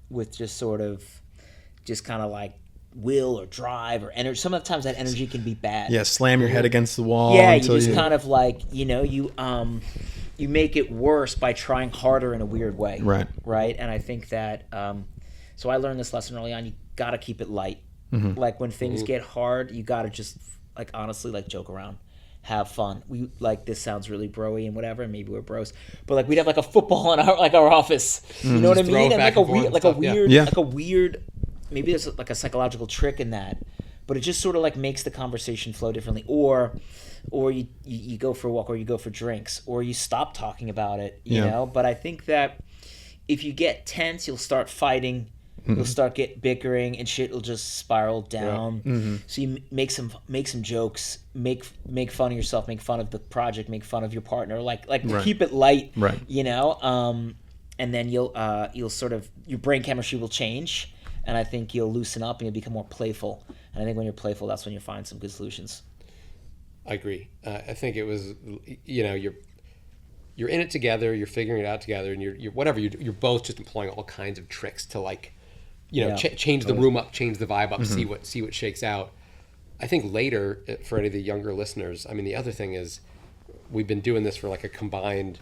with just kind of like will or drive or energy. Sometimes that energy can be bad. Yeah, slam your head against the wall. Yeah, you just kind of like, you make it worse by trying harder in a weird way. Right? And I think that, so I learned this lesson early on. You got to keep it light. Mm-hmm. Like when things get hard, you got to just like honestly like joke around. have fun. We like this sounds really broy and whatever, and maybe we're bros, but like we'd have like a football in our office. You know what I Just throw mean? it And back and forth and stuff, yeah. like a weird, maybe there's like a psychological trick in that, but it just sort of like makes the conversation flow differently. Or you go for a walk, or you go for drinks, or you stop talking about it. You know. But I think that if you get tense, you'll start fighting. You'll start bickering, and shit will just spiral down. So you make some jokes, make fun of yourself, make fun of the project, make fun of your partner, like keep it light, Right. you know. And then you'll sort of, your brain chemistry will change, and I think you'll loosen up and you'll become more playful. And I think when you're playful, that's when you find some good solutions. I agree. I think it was, you know, you're in it together, you're figuring it out together, and you're whatever, you're both just employing all kinds of tricks to, like, you know, change the room up, change the vibe up, see what shakes out. I think later, for any of the younger listeners, I mean, the other thing is, we've been doing this for like a combined,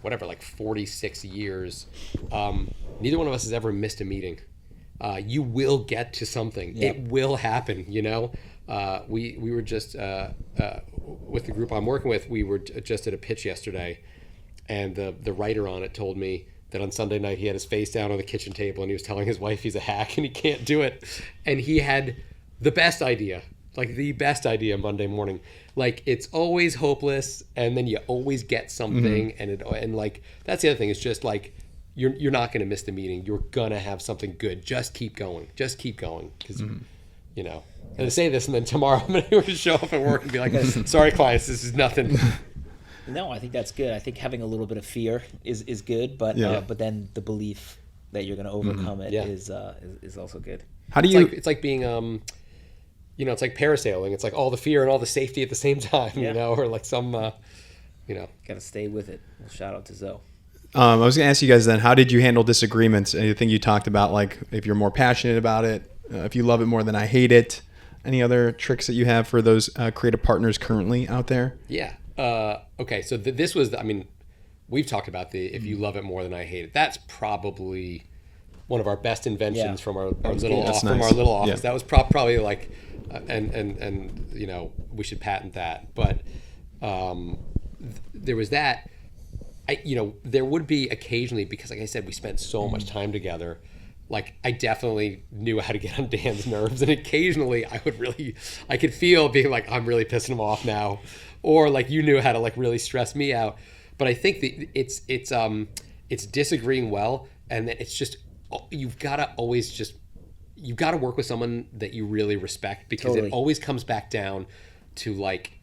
whatever, like 46 years. Neither one of us has ever missed a meeting. You will get to something. Yep. It will happen, you know? We were just, with the group I'm working with, we were just at a pitch yesterday, and the writer on it told me that on Sunday night he had his face down on the kitchen table and he was telling his wife he's a hack and he can't do it. And he had the best idea Monday morning. Like, it's always hopeless, and then you always get something, and like, that's the other thing. It's just like, you're not going to miss the meeting. You're going to have something good. Just keep going. Because, you know, and to say this, and then tomorrow I'm going to show up at work and be like, sorry, clients, this is nothing. No, I think that's good. I think having a little bit of fear is good, but then the belief that you're going to overcome it is also good. How do you? It's like being, you know, it's like parasailing. It's like all the fear and all the safety at the same time, you know, or like some, you know. Got to stay with it. Well, shout out to Zoe. I was going to ask you guys then, how did you handle disagreements? Anything you talked about, like if you're more passionate about it, if you love it more than I hate it. Any other tricks that you have for those creative partners currently out there? Yeah. Okay, so this was, I mean, we've talked about the if you love it more than I hate it. That's probably one of our best inventions from our little office. Yeah. That was probably like, and you know, we should patent that. But there was that. You know, there would be occasionally, because like I said, we spent so much time together. Like, I definitely knew how to get on Dan's nerves, and occasionally I could feel being like, I'm really pissing him off now, or like you knew how to like really stress me out. But I think that it's disagreeing well, and that it's just, you've got to work with someone that you really respect, because it always comes back down to like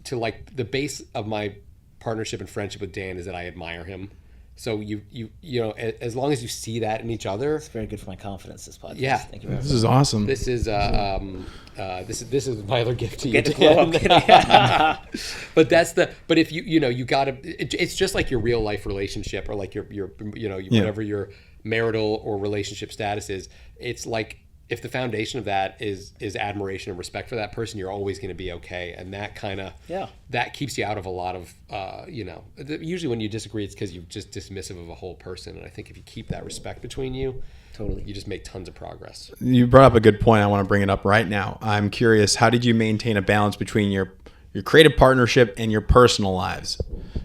the base of my partnership and friendship with Dan is that I admire him. So you know, as long as you see that in each other, it's very good for my confidence. This podcast. Yeah, Thank you very much. This is awesome. This is this is my other gift to you. Get the glow up. But if you know, you gotta. It's just like your real life relationship, or like your you know, whatever your marital or relationship status is. It's like, if the foundation of that is admiration and respect for that person, you're always going to be okay. And that kind of, that keeps you out of a lot of, you know, usually when you disagree, it's because you're just dismissive of a whole person. And I think if you keep that respect between you, you just make tons of progress. You brought up a good point. I want to bring it up right now. I'm curious, how did you maintain a balance between your creative partnership and your personal lives?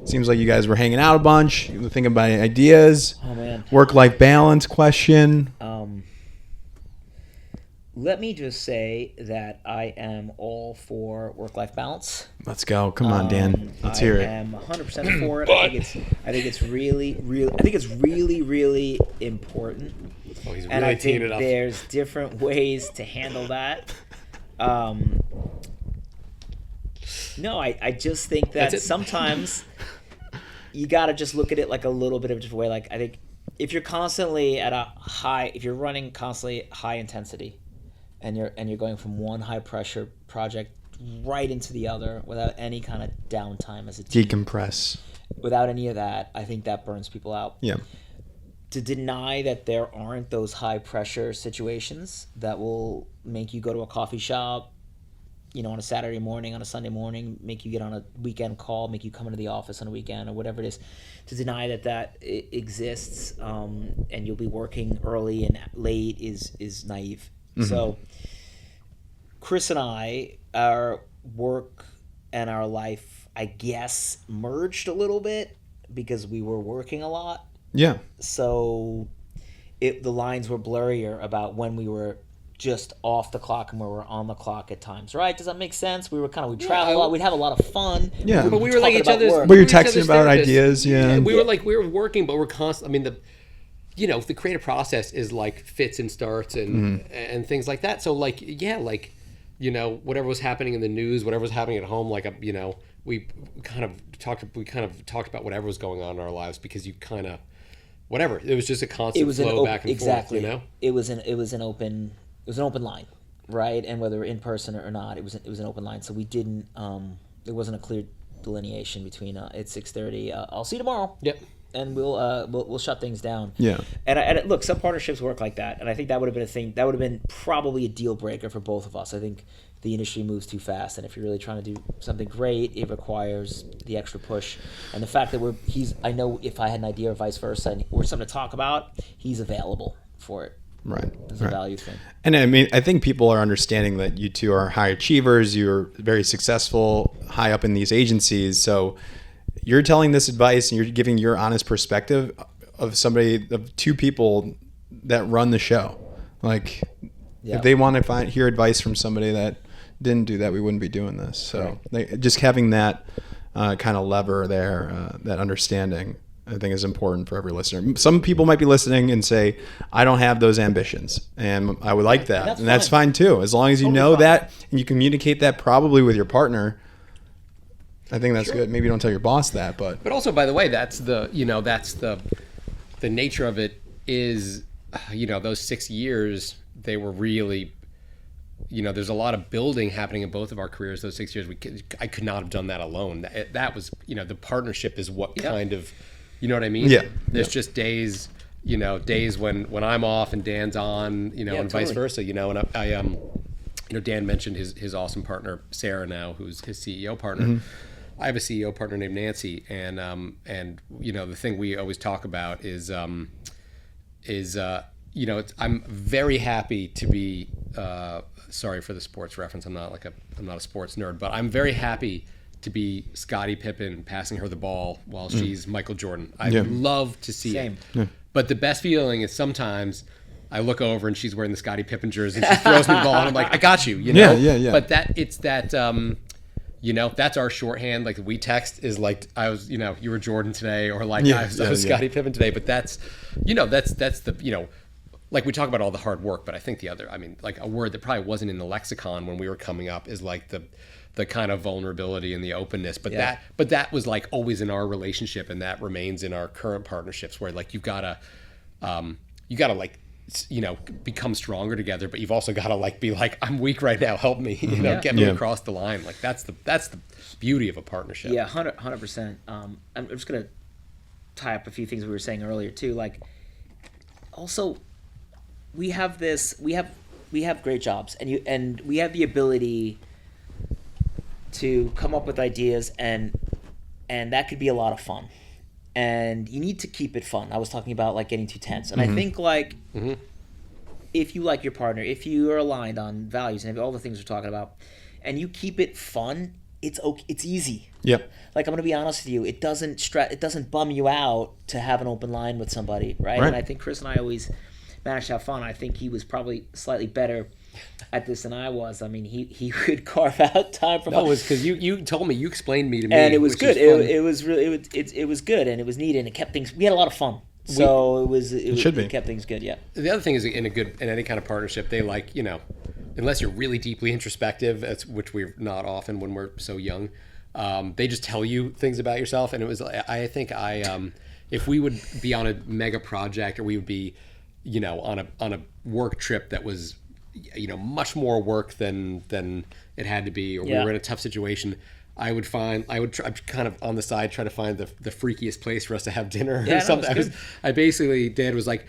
Seems like you guys were hanging out a bunch. You were thinking about ideas. Oh, man. Work-life balance question. Let me just say that I am all for work-life balance. Let's go. Come on, Dan. Let's hear it. I am 100% for it. I think it's really, really important. Oh, he's really and I think teeing it up. there's different ways to handle that. No, I just think that sometimes you got to just look at it like a little bit of a different way. Like, I think if you're constantly if you're running constantly high intensity, and you're going from one high pressure project right into the other without any kind of downtime as a team, decompress, without any of that, I think that burns people out. Yeah. To deny that there aren't those high pressure situations that will make you go to a coffee shop, you know, on a Saturday morning, on a Sunday morning, make you get on a weekend call, make you come into the office on a weekend or whatever it is, to deny that exists, and you'll be working early and late is naive. Mm-hmm. So Chris and I, our work and our life, I guess, merged a little bit because we were working a lot. Yeah. So the lines were blurrier about when we were just off the clock and when we were on the clock at times, right? Does that make sense? We travel a lot. We'd have a lot of fun. Yeah. But we were like each other's. Work. But you're texting about ideas, yeah. We were working, but we're constant. I mean, the creative process is like fits and starts and things like that. So like, yeah, like, whatever was happening in the news, whatever was happening at home, like, we kind of talked about whatever was going on in our lives because you kind of, whatever. It was just a constant flow back and exactly. forth, It was an open line, right? And whether in person or not, it was an open line. So we didn't. There wasn't a clear delineation between it's 6:30. I'll see you tomorrow. Yep. And we'll shut things down. Yeah. And look, some partnerships work like that, and I think that would have been a thing. That would have been probably a deal breaker for both of us. I think the industry moves too fast, and if you're really trying to do something great, it requires the extra push. And the fact that I know if I had an idea or vice versa, or something to talk about, he's available for it. Right. It's a value thing. And I mean, I think people are understanding that you two are high achievers. You're very successful, high up in these agencies. So you're telling this advice and you're giving your honest perspective of two people that run the show. Like, if they want to hear advice from somebody that didn't do that, we wouldn't be doing this. So just having that kind of lever there, that understanding, I think is important for every listener. Some people might be listening and say, I don't have those ambitions, and I would like that. And that's fine too. As long as you know that and you communicate that probably with your partner, I think that's good. Maybe you don't tell your boss that, but also, by the way, that's the nature of it is, those 6 years, they were really, there's a lot of building happening in both of our careers. Those 6 years, I could not have done that alone. That was, the partnership is what kind of, you know what I mean? Yeah. There's just days, days when I'm off and Dan's on, and vice versa, and I Dan mentioned his awesome partner, Sarah now, who's his CEO partner. Mm-hmm. I have a CEO partner named Nancy, and the thing we always talk about is I'm very happy to be sorry for the sports reference. I'm not a sports nerd, but I'm very happy to be Scottie Pippen passing her the ball while she's Michael Jordan. I love to see it. Yeah. But the best feeling is sometimes I look over and she's wearing the Scottie Pippen jersey and she throws me the ball and I'm like, I got you, Yeah. But that's our shorthand. Like we text is like, I was, you were Jordan today, or like I was Scottie Pippen today. But that's the, like we talk about all the hard work, but I think like a word that probably wasn't in the lexicon when we were coming up is like the kind of vulnerability and the openness. But that was like always in our relationship, and that remains in our current partnerships, where like you gotta like, become stronger together, but you've also got to like be like, I'm weak right now, help me, get me across the line. Like that's the beauty of a partnership. Yeah, 100%. I'm just gonna tie up a few things we were saying earlier too. Like, also, we have great jobs, and we have the ability to come up with ideas, and that could be a lot of fun. And you need to keep it fun. I was talking about like getting too tense, and I think like if you like your partner, if you are aligned on values and all the things we're talking about, and you keep it fun, it's easy. Yep. Like, I'm gonna be honest with you, it doesn't bum you out to have an open line with somebody, right? And I think Chris and I always managed to have fun. I think he was probably slightly better at this than I was. I mean, he would carve out time for. No, it was because you told me, you explained to me, and it was good. It was really it was good, and it was neat, and it kept things. We had a lot of fun, so it kept things good. Yeah. The other thing is in any kind of partnership, they like unless you're really deeply introspective, which we're not often when we're so young, they just tell you things about yourself, and it was if we would be on a mega project, or we would be on a work trip that was much more work than it had to be, or we were in a tough situation, I'd kind of on the side try to find the freakiest place for us to have dinner or something. Dad was like,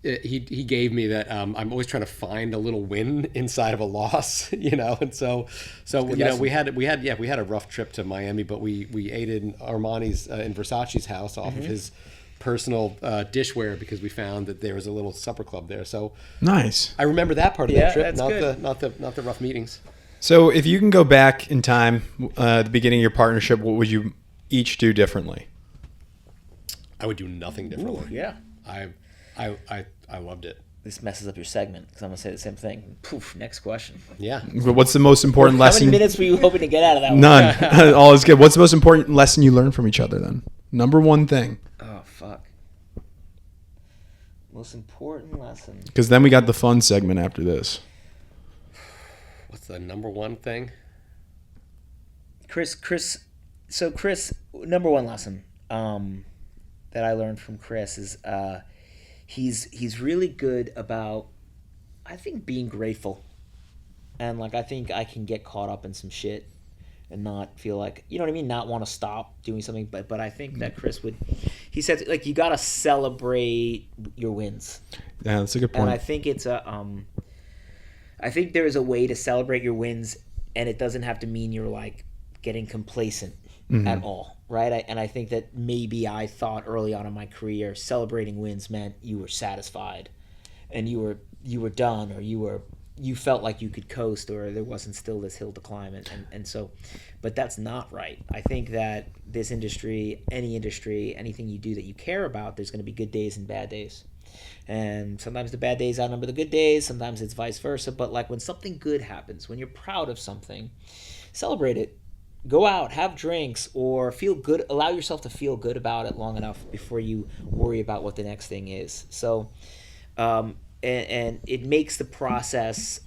he gave me that I'm always trying to find a little win inside of a loss, and so we had a rough trip to Miami, but we ate in Armani's in Versace's house off of his personal dishware, because we found that there was a little supper club there. So nice. I remember that part of that trip, not the rough meetings. So if you can go back in time, at the beginning of your partnership, what would you each do differently? I would do nothing differently. Ooh, yeah. I loved it. This messes up your segment because I'm gonna say the same thing. Poof. Next question. Yeah. What's the most important How lesson? many minutes were you hoping to get out of that one? None. All is good. What's the most important lesson you learned from each other then? Number one thing. Oh fuck. Most important lesson. Because then we got the fun segment after this. What's the number one thing? Chris, number one lesson that I learned from Chris is he's really good about, I think, being grateful. And like I think I can get caught up in some shit and not feel like, you know what I mean, not want to stop doing something, but I think that Chris would, he said, like, you got to celebrate your wins. Yeah, that's a good point. And I think it's I think there is a way to celebrate your wins, and it doesn't have to mean you're like getting complacent at all, right? And I think that maybe I thought early on in my career celebrating wins meant you were satisfied, and you were done, or you felt like you could coast, or there wasn't still this hill to climb, and so, but that's not right. I think that this industry, anything you do that you care about, there's going to be good days and bad days. And sometimes the bad days outnumber the good days. Sometimes it's vice versa. But like when something good happens, when you're proud of something, celebrate it. Go out, have drinks, or feel good. Allow yourself to feel good about it long enough before you worry about what the next thing is. So, and it makes the process.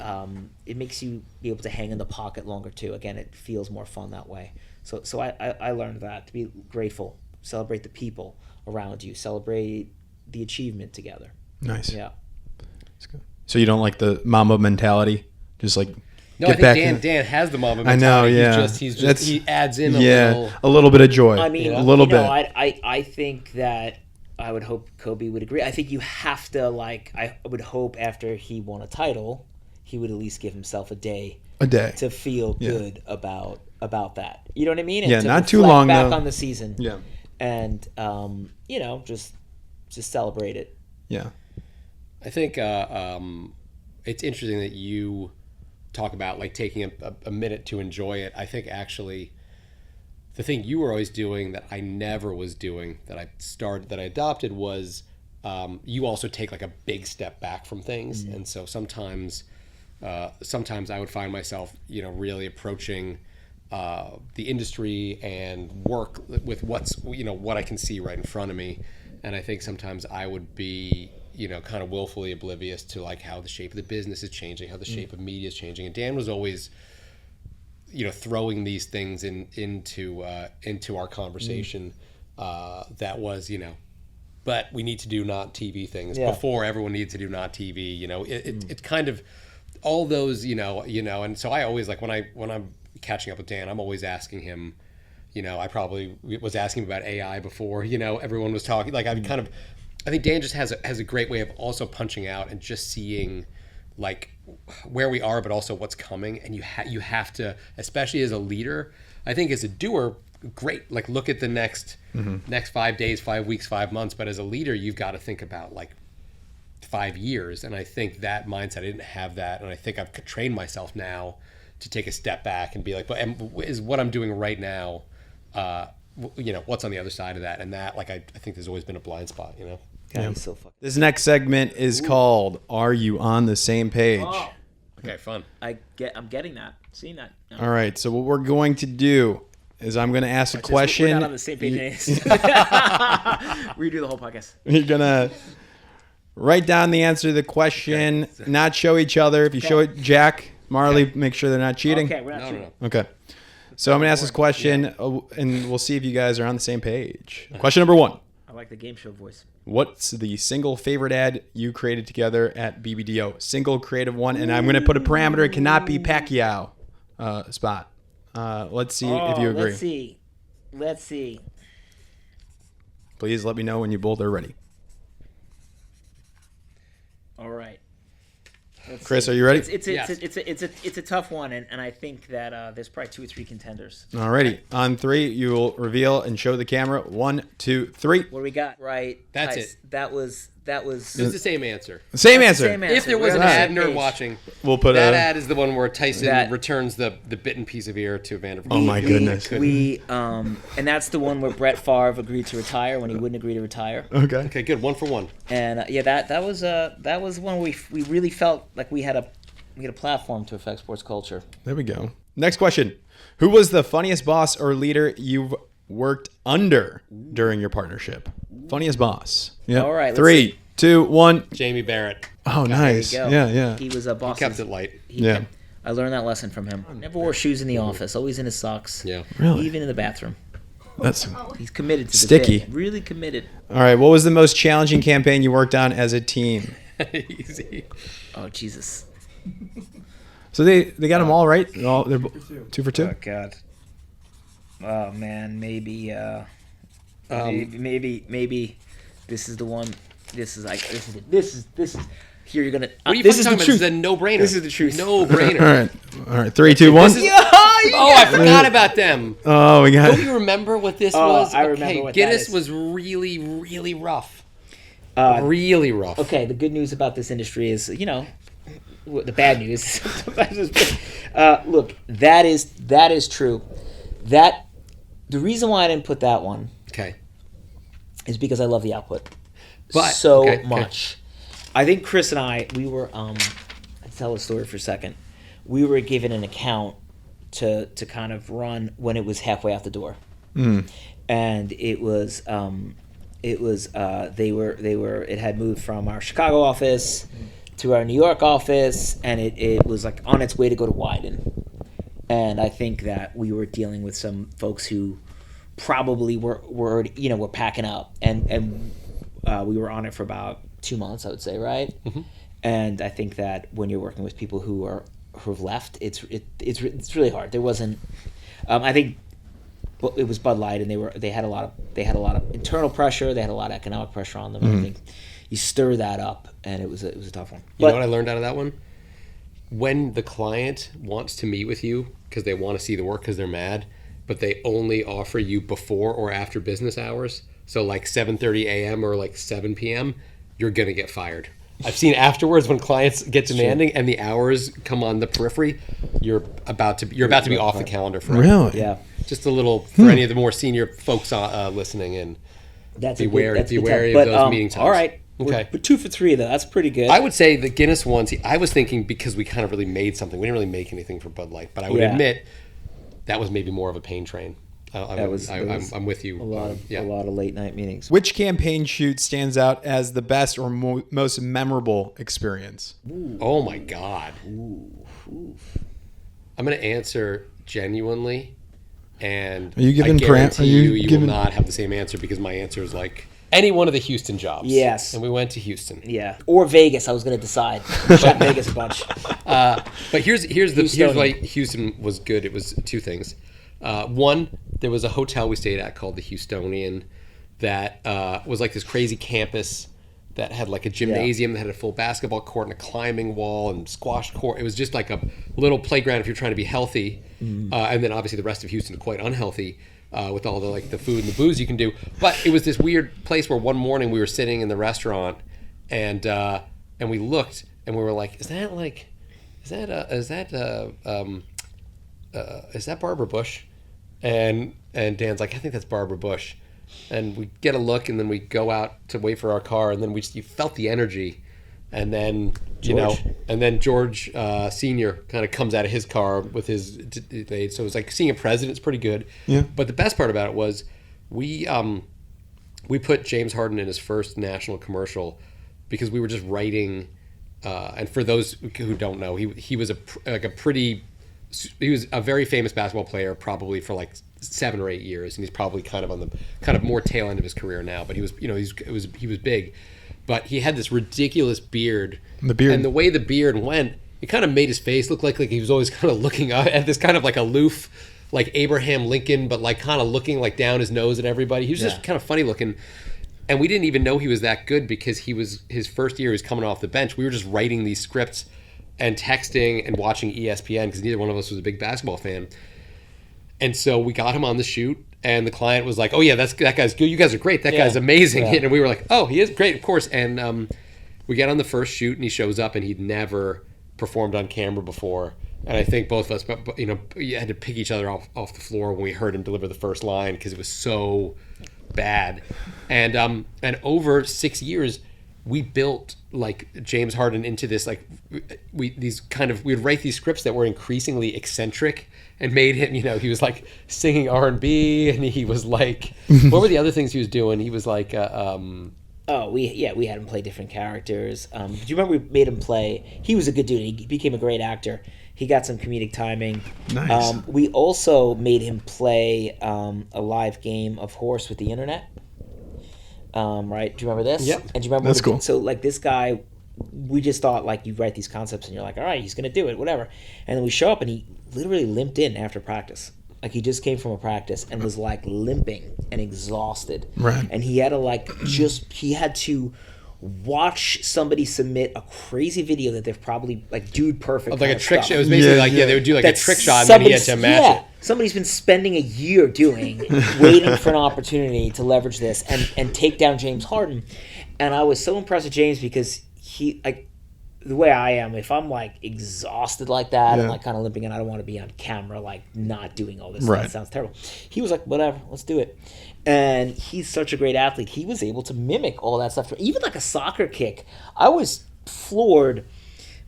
It makes you be able to hang in the pocket longer too. Again, it feels more fun that way. So I learned that, to be grateful, celebrate the people around you, celebrate the achievement together. Nice. Yeah. That's good. So you don't like the Mamba mentality? Just like No, get I back think in. Dan has the Mamba I know, mentality. yeah. He's just he adds in a little bit of joy. I mean, a little bit. I think that I would hope Kobe would agree. I think you have to, like, I would hope after he won a title, he would at least give himself a day to feel good about that. You know what I mean? And Yeah, to not too reflect long, back though. on the season. Yeah. And just celebrate it. Yeah. I think it's interesting that you talk about like taking a minute to enjoy it. I think actually the thing you were always doing that I never was doing that I adopted was you also take like a big step back from things. And so sometimes I would find myself, really approaching the industry and work with what I can see right in front of me. And I think sometimes I would be, kind of willfully oblivious to like how the shape of the business is changing, how the shape of media is changing. And Dan was always, throwing these things into our conversation. That was, but we need to do not TV things before everyone needs to do not TV. It's kind of all those, and so I always like when I'm catching up with Dan, I'm always asking him. I probably was asking him about AI before, everyone was talking. Like I think Dan just has a great way of also punching out and just seeing like where we are, but also what's coming. And you have to, especially as a leader, I think as a doer, great. Like look at the next 5 days, 5 weeks, 5 months. But as a leader, you've got to think about like 5 years. And I think that mindset, I didn't have that. And I think I've trained myself now to take a step back and be like, but is what I'm doing right now, what's on the other side of that? And that, like, I think there's always been a blind spot, God, he's so fucking. This next segment is called "Are You on the Same Page?" Oh, Okay, fun. I'm getting that, seeing that. No. All right. So what we're going to do is I'm going to ask a We're question. not on the same page. Redo the whole podcast. You're gonna write down the answer to the question, not show each other. If you show it, Jack, Marley, make sure they're not cheating. Okay, we're not cheating. No. Okay. So I'm gonna ask this question, and we'll see if you guys are on the same page. Question number 1. I like the game show voice. What's the single favorite ad you created together at BBDO? Single creative one, and I'm gonna put a parameter. It cannot be Pacquiao spot. Let's see if you agree. Let's see. Please let me know when you both are ready. All right. Chris, are you ready? It's a tough one, and I think that there's probably 2 or 3 contenders. Alrighty. On 3, you will reveal and show the camera. 1, 2, 3. What do we got? Right. That's Guys, it. That was That was It's the same answer. Same answer. same answer. If there was We're an on the ad same nerd page. watching, We'll put that a. ad is the one where Tyson That- returns the bitten piece of ear to Vander. Oh my goodness. And that's the one where Brett Favre agreed to retire when he wouldn't agree to retire. Okay. Okay, good. 1 for 1. And that was one we really felt like we had a platform to affect sports culture. There we go. Next question. Who was the funniest boss or leader you've worked under during your partnership? Funniest boss. Yeah. All right, let's 3, 2, 1. Jamie Barrett. Oh, nice. There you Yeah, go. yeah. He was a boss. Kept it light. Yeah. I learned that lesson from him. Never wore shoes in the office. Always in his socks. Yeah. Really? Even in the bathroom. That's He's committed to the Sticky. bit. Really committed. all right. What was the most challenging campaign you worked on as a team? Easy. Oh Jesus. So they got them all right. They're 2 for 2. Oh God. Oh man, maybe maybe this is the one. This is here you're gonna. What are you This fucking is the talking about? truth. This is a no-brainer. This is the truth. No-brainer. All right. 3, 2, 1. This is- Oh, I forgot about them. Oh, we got. Don't you remember what this Oh, was? I remember what that Guinness is. was really, really rough. Really rough. Okay, the good news about this industry is, the bad news. Look, that is true. That the reason why I didn't put that one Okay. is because I love the output But- so okay, okay. much. I think Chris and I, we were. I'll tell a story for a second. We were given an account to kind of run when it was halfway out the door, and it was it had moved from our Chicago office to our New York office, and it was like on its way to go to Wyden. And I think that we were dealing with some folks who probably were packing up, and we were on it for about 2 months, I would say, right? Mm-hmm. And I think that when you're working with people who have left, it's really hard. There wasn't, I think, it was Bud Light, and they had a lot of internal pressure. They had a lot of economic pressure on them. And I think you stir that up, and it was a tough one. You know what I learned out of that one? When the client wants to meet with you because they want to see the work because they're mad, but they only offer you before or after business hours, so like 7:30 a.m. or like 7 p.m., you're going to get fired. I've seen afterwards when clients get demanding and the hours come on the periphery, you're about to be off the calendar forever. Really? Yeah, Just a little for any of the more senior folks listening in. that's Be a good, wary- that's be a good wary tip. of those meeting times. All right, Okay. we're 2 for 3 though. That's pretty good. I would say the Guinness ones, I was thinking because we kind of really made something. We didn't really make anything for Bud Light, but I would Yeah. admit that was maybe more of a pain train. I'm with you. a lot of late night meetings. Which campaign shoot stands out as the best or most memorable experience? Oh my God. I'm going to answer genuinely, and Are you giving I guarantee you will giving- not have the same answer because my answer is like any one of the Houston jobs. Yes. And we went to Houston. Yeah, or Vegas. I was going to decide. Shot Vegas a bunch. But here's Houstonian. why Houston was good. It was 2 things. One, there was a hotel we stayed at called the Houstonian that was like this crazy campus that had like a gymnasium that had a full basketball court and a climbing wall and squash court. It was just like a little playground if you're trying to be healthy. And then obviously the rest of Houston quite unhealthy with all the food and the booze you can do. But it was this weird place where one morning we were sitting in the restaurant and we looked and we were like, is that Barbara Bush? And Dan's like, I think that's Barbara Bush. And we get a look, and then we go out to wait for our car, and then you felt the energy, and then George Senior kind of comes out of his car with his. So it was like seeing a president's pretty good. Yeah. But the best part about it was we put James Harden in his first national commercial because we were just writing. And for those who don't know, he was he was a very famous basketball player, probably for like 7 or 8 years, and he's probably kind of on the more tail end of his career now. But he was big, but he had this ridiculous beard. The beard, and the way the beard went, it kind of made his face look like he was always kind of looking up at this kind of like aloof, like Abraham Lincoln, but like kind of looking like down his nose at everybody. He was just kind of funny looking. And we didn't even know he was that good because his first year he was coming off the bench. We were just writing these scripts and texting and watching ESPN because neither one of us was a big basketball fan. And so we got him on the shoot, and the client was like, "Oh yeah, that guy's good. You guys are great. That guy's amazing." Yeah. And we were like, "Oh, he is great, of course." And we get on the first shoot, and he shows up, and he'd never performed on camera before. And I think both of us, but you had to pick each other off the floor when we heard him deliver the first line because it was so bad. And over 6 years, we built like James Harden into this we would write these scripts that were increasingly eccentric and made him, he was like singing R&B, and he was like, what were the other things he was doing? He was like, we had him play different characters. Do you remember we made him play? He was a good dude. He became a great actor. He got some comedic timing. Nice. We also made him play a live game of horse with the internet. Right? Do you remember this? Yep. And do you remember? That's cool. So like this guy, we just thought like you write these concepts and you're like, all right, he's gonna do it, whatever. And then we show up and he literally limped in after practice. Like he just came from a practice and was like limping and exhausted. Right. And he had to he had to watch somebody submit a crazy video that they're probably like dude perfect. like kind a of trick stuff. shot. It was basically they would do like a trick shot, and then he had to match it. Somebody's been spending a year doing, waiting for an opportunity to leverage this and take down James Harden. And I was so impressed with James because he, like, the way I am, if I'm like exhausted like that and like kind of limping and I don't want to be on camera, like not doing all this, that sounds terrible. He was like, whatever, let's do it. And he's such a great athlete. He was able to mimic all that stuff. Even like a soccer kick. I was floored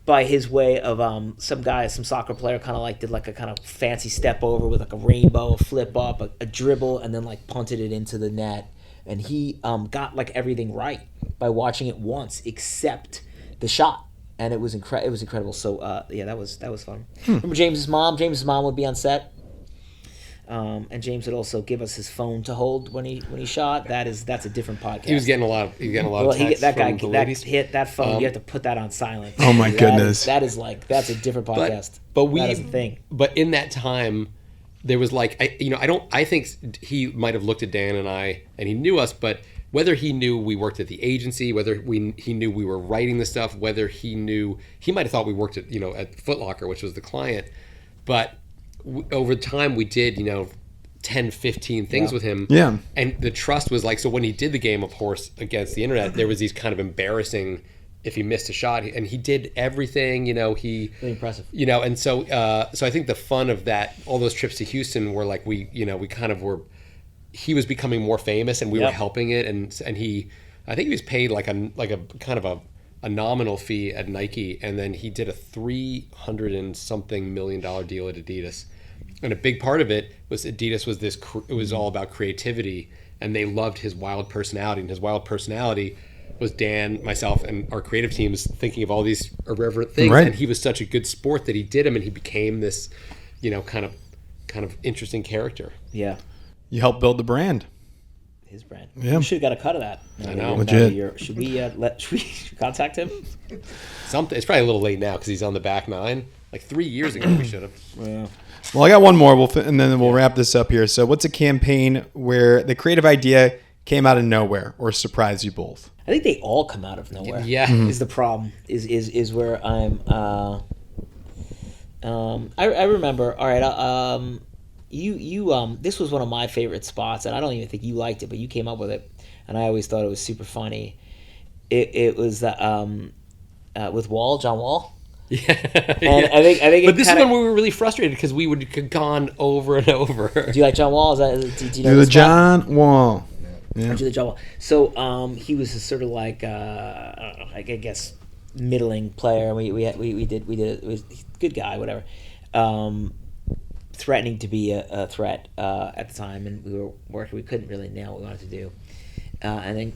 by his way of some soccer player kind of like did like a kind of fancy step over with like a rainbow, a flip up, a dribble, and then like punted it into the net. And he got like everything right by watching it once, except the shot, and it was incredible. So that was fun. Remember James's mom? James's mom would be on set. And James would also give us his phone to hold when he shot. That's a different podcast. He was getting a lot of texts from the ladies. That phone. You have to put that on silent. Oh my goodness. That's a different podcast. But that is a thing. But in that time, there was like I think he might have looked at Dan and I, and he knew us, but whether he knew we worked at the agency, whether he knew we were writing the stuff, whether he might have thought we worked at Foot Locker, which was the client, but over time we did 10, 15 things with him. Yeah. And the trust was like, so when he did the game of horse against the internet, there was these kind of embarrassing, if he missed a shot, and he did everything, really impressive. And so I think the fun of that, all those trips to Houston were like, we kind of were, he was becoming more famous and we were helping it. And I think he was paid like a kind of a nominal fee at Nike, and then he did a $300 and something million deal at Adidas. And a big part of it was Adidas was it was all about creativity, and they loved his wild personality. And his wild personality was Dan, myself, and our creative teams thinking of all these irreverent things. Right. And he was such a good sport that he did them, and he became this, kind of interesting character. Yeah. You helped build the brand. His brand. Yeah. We should have got a cut of that. I know. Legit. Should we contact him? Something. It's probably a little late now because he's on the back nine. Like 3 years ago, we should have. Yeah. Well, I got one more, and then we'll wrap this up here. So what's a campaign where the creative idea came out of nowhere or surprised you both? I think they all come out of nowhere. Yeah. Is the problem. Is where I'm I remember, all right, you this was one of my favorite spots, and I don't even think you liked it, but you came up with it, and I always thought it was super funny. It was with John Wall. Yeah. And I think but this is when we were really frustrated because we would have gone over and over. Do you like John Wall? Do you know the this John Wall? Yeah. Do the John Wall. So he was a sort of like I don't know, I guess middling player. We did it was a good guy, whatever. Threatening to be a threat at the time, and we were working. We couldn't really nail what we wanted to do, and then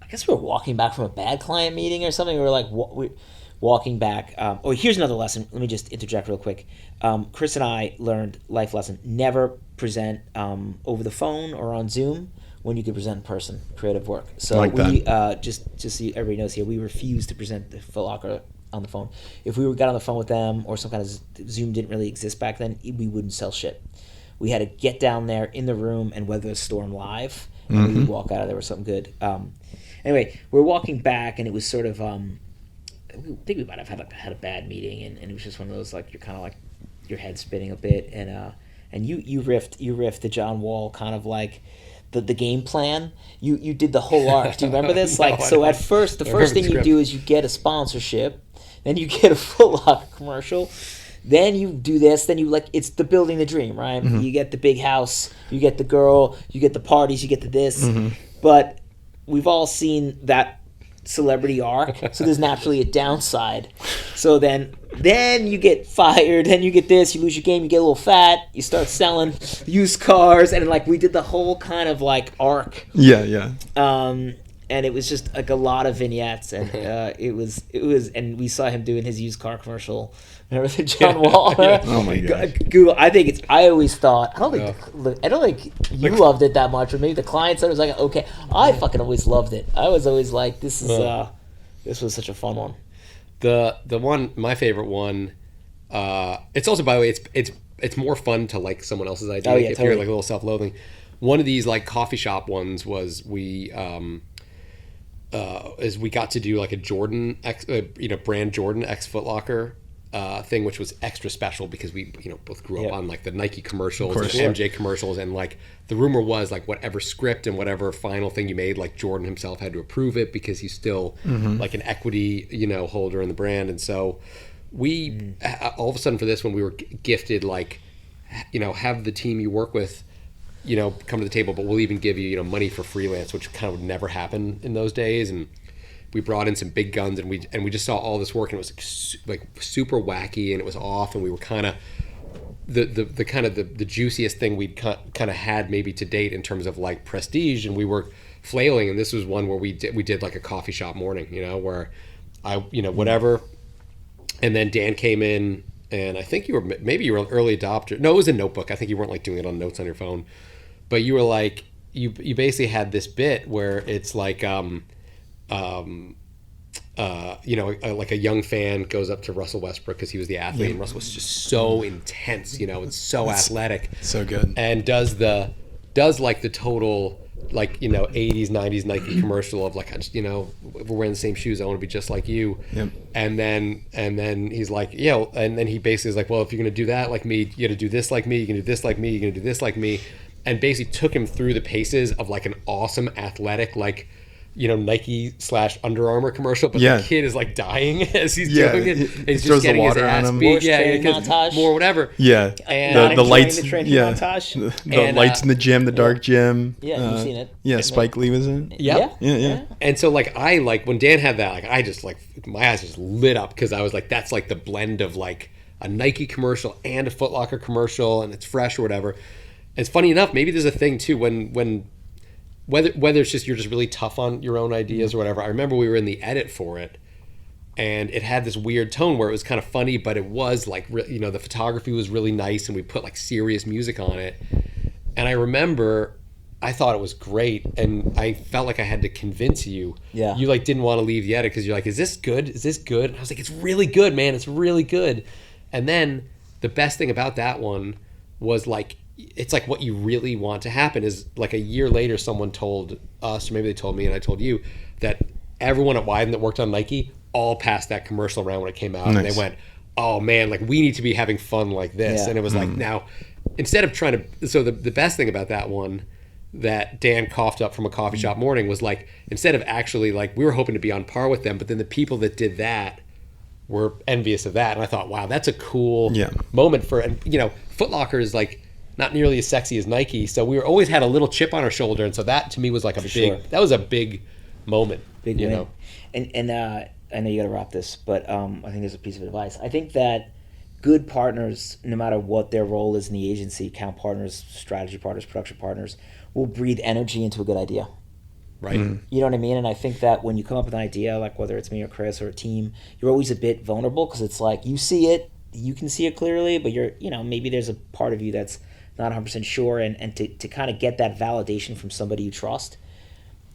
I guess we were walking back from a bad client meeting or something. We were like walking back. Here's another lesson. Let me just interject real quick. Chris and I learned life lesson: never present over the phone or on Zoom when you could present in person. Creative work. So like we just so everybody knows here, we refuse to present the Foot Locker on the phone. If we got on the phone with them or some kind of Zoom didn't really exist back then, we wouldn't sell shit. We had to get down there in the room and weather the storm live, and we would walk out of there with something good. Anyway, we're walking back, and it was sort of I think we might have had a bad meeting, and it was just one of those like you're kind of like your head spinning a bit, and and you riffed the John Wall kind of like the game plan. You did the whole arc. Do you remember this? No, Like, I so don't. at first, the I first remember the thing you script. do is you get a sponsorship, then you get a Foot Locker commercial, then you do this, then you like it's the building the dream, right? You get the big house, you get the girl, you get the parties, you get the this, but we've all seen that celebrity arc, so there's naturally a downside. So then you get fired, then you get this, you lose your game, you get a little fat, you start selling used cars, and like we did the whole kind of like arc, Yeah. and it was just like a lot of vignettes, and it was, and we saw him doing his used car commercial. Remember the John Wall? Oh my gosh. Google. I think it's. I always thought. I don't think you loved it that much, or maybe the client said it was like okay. I fucking always loved it. I was always like, this was such a fun one. The one, my favorite one. It's also, by the way, it's more fun to like someone else's idea if totally. you're like a little self-loathing. One of these like coffee shop ones was we got to do like a Jordan brand Jordan X Foot Locker thing, which was extra special because we both grew up on like the Nike commercials and MJ commercials, and like the rumor was like whatever script and whatever final thing you made, like Jordan himself had to approve it because he's still like an equity holder in the brand. And so we all of a sudden for this one we were gifted like have the team you work with come to the table, but we'll even give you money for freelance, which kind of would never happen in those days. And we brought in some big guns, and we just saw all this work, and it was like super wacky, and it was off, and we were kind of the kind of the juiciest thing we'd kind of had maybe to date in terms of like prestige, and we were flailing. And this was one where we did like a coffee shop morning, where I whatever, and then Dan came in, and I think you were an early adopter. No, it was a notebook. I think you weren't like doing it on notes on your phone, but you were like you basically had this bit where it's like like a young fan goes up to Russell Westbrook because he was the athlete, and Russell was just so intense, and so athletic, So good. and does like the total like 80s 90s Nike commercial of like we're wearing the same shoes, I want to be just like you. Yep. And then he's like and then he basically is like, well, if you're gonna do that like me, you gotta do this like me, you can do this like me, you're gonna do this like me, and basically took him through the paces of like an awesome athletic like Nike / Under Armour commercial, but the kid is like dying as he's doing it. And he's just getting his ass beat. More whatever. Yeah. And the lights. the training Yeah. montage. The lights in the gym, the dark gym. Yeah, you've seen it. Yeah, Spike Lee was in it. Yep. Yeah. And so like I like when Dan had that, like I just like my eyes just lit up because I was like, that's like the blend of like a Nike commercial and a Foot Locker commercial, and it's fresh or whatever. And it's funny enough, maybe there's a thing too when whether it's just you're just really tough on your own ideas or whatever. I remember we were in the edit for it, and it had this weird tone where it was kind of funny, but it was like the photography was really nice, and we put like serious music on it. And I remember I thought it was great, and I felt like I had to convince you. Yeah. You like didn't want to leave the edit because you're like, is this good? Is this good? And I was like, it's really good, man. It's really good. And then the best thing about that one was like, it's like what you really want to happen is like a year later someone told us, or maybe they told me and I told you, that everyone at Wyden that worked on Nike all passed that commercial around when it came out. Nice. And they went, oh man, like we need to be having fun like this. Yeah. And it was like, now instead of trying to, so the best thing about that one that Dan coughed up from a coffee shop morning was like, instead of actually like, we were hoping to be on par with them, but then the people that did that were envious of that. And I thought, wow, that's a cool moment for, and Foot Locker is like not nearly as sexy as Nike, so we always had a little chip on our shoulder, and so that to me was like that was a big moment. Big win. And I know you got to wrap this, but I think there's a piece of advice. I think that good partners, no matter what their role is in the agency, account partners, strategy partners, production partners, will breathe energy into a good idea. Right. You know what I mean? And I think that when you come up with an idea, like whether it's me or Chris or a team, you're always a bit vulnerable because it's like you see it, you can see it clearly, but you're, maybe there's a part of you that's not 100% sure, and to kind of get that validation from somebody you trust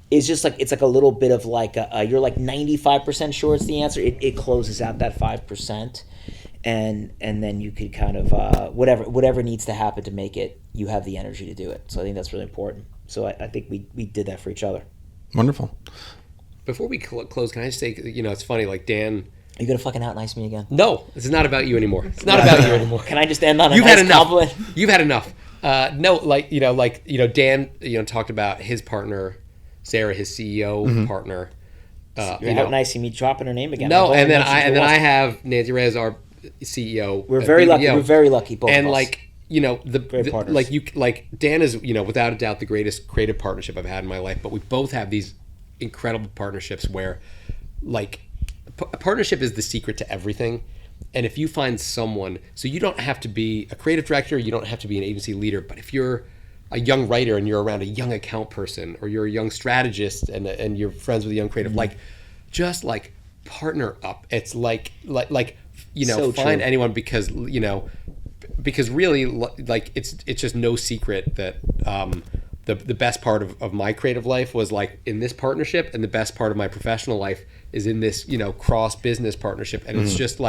is just like, it's like a little bit of like you're like 95% sure it's the answer. It closes out that 5%, and then you could kind of whatever needs to happen to make it, you have the energy to do it. So I think that's really important. So I think we did that for each other. Wonderful. Before we close, can I just say, it's funny, like Dan you gonna fucking out nice me again? No, this is not about you anymore. It's not about you anymore. Can I just end on a You've nice had enough. compliment? You've had enough. No, Dan, talked about his partner, Sarah, his CEO partner. You're out nice me dropping her name again. No, and then I have Nancy Reyes, our CEO. We're very lucky. BBDO. We're very lucky, both And of us. like Dan is without a doubt the greatest creative partnership I've had in my life. But we both have these incredible partnerships where, like, a partnership is the secret to everything. And if you find someone, so you don't have to be a creative director, you don't have to be an agency leader, but if you're a young writer and you're around a young account person, or you're a young strategist and you're friends with a young creative, just partner up. It's So find true. anyone because really it's just no secret that the best part of my creative life was in this partnership, and the best part of my professional life is in this cross business partnership. And it's just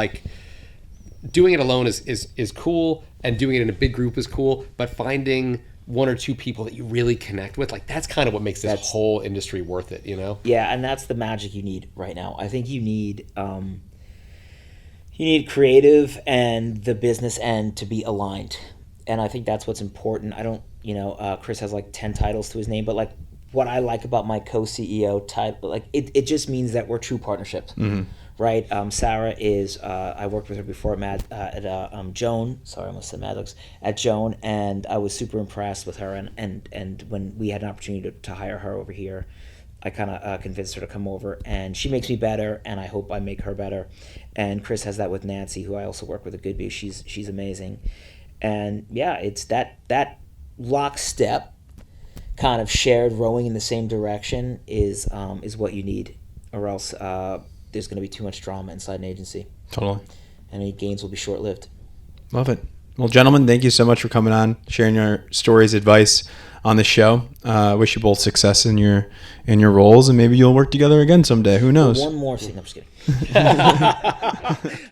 doing it alone is cool, and doing it in a big group is cool, but finding one or two people that you really connect with, that's kind of what makes this whole industry worth it, Yeah, and that's the magic you need right now. I think you need creative and the business end to be aligned, and I think that's what's important. I don't, Chris has 10 titles to his name, but what I like about my co-CEO title, it just means that we're true partnerships, right? Sarah is, I worked with her before at Joan. Sorry, I almost said Maddox. At Joan, and I was super impressed with her. And when we had an opportunity to hire her over here, I kind of convinced her to come over, and she makes me better, and I hope I make her better. And Chris has that with Nancy, who I also work with at Goodby. She's amazing, and yeah, it's that lockstep kind of shared rowing in the same direction is what you need, or else there's going to be too much drama inside an agency. Totally. And any gains will be short-lived. Love it. Well, gentlemen, thank you so much for coming on, sharing your stories, advice on the show. I wish you both success in your roles, and maybe you'll work together again someday. Who knows? One more thing. I'm just kidding.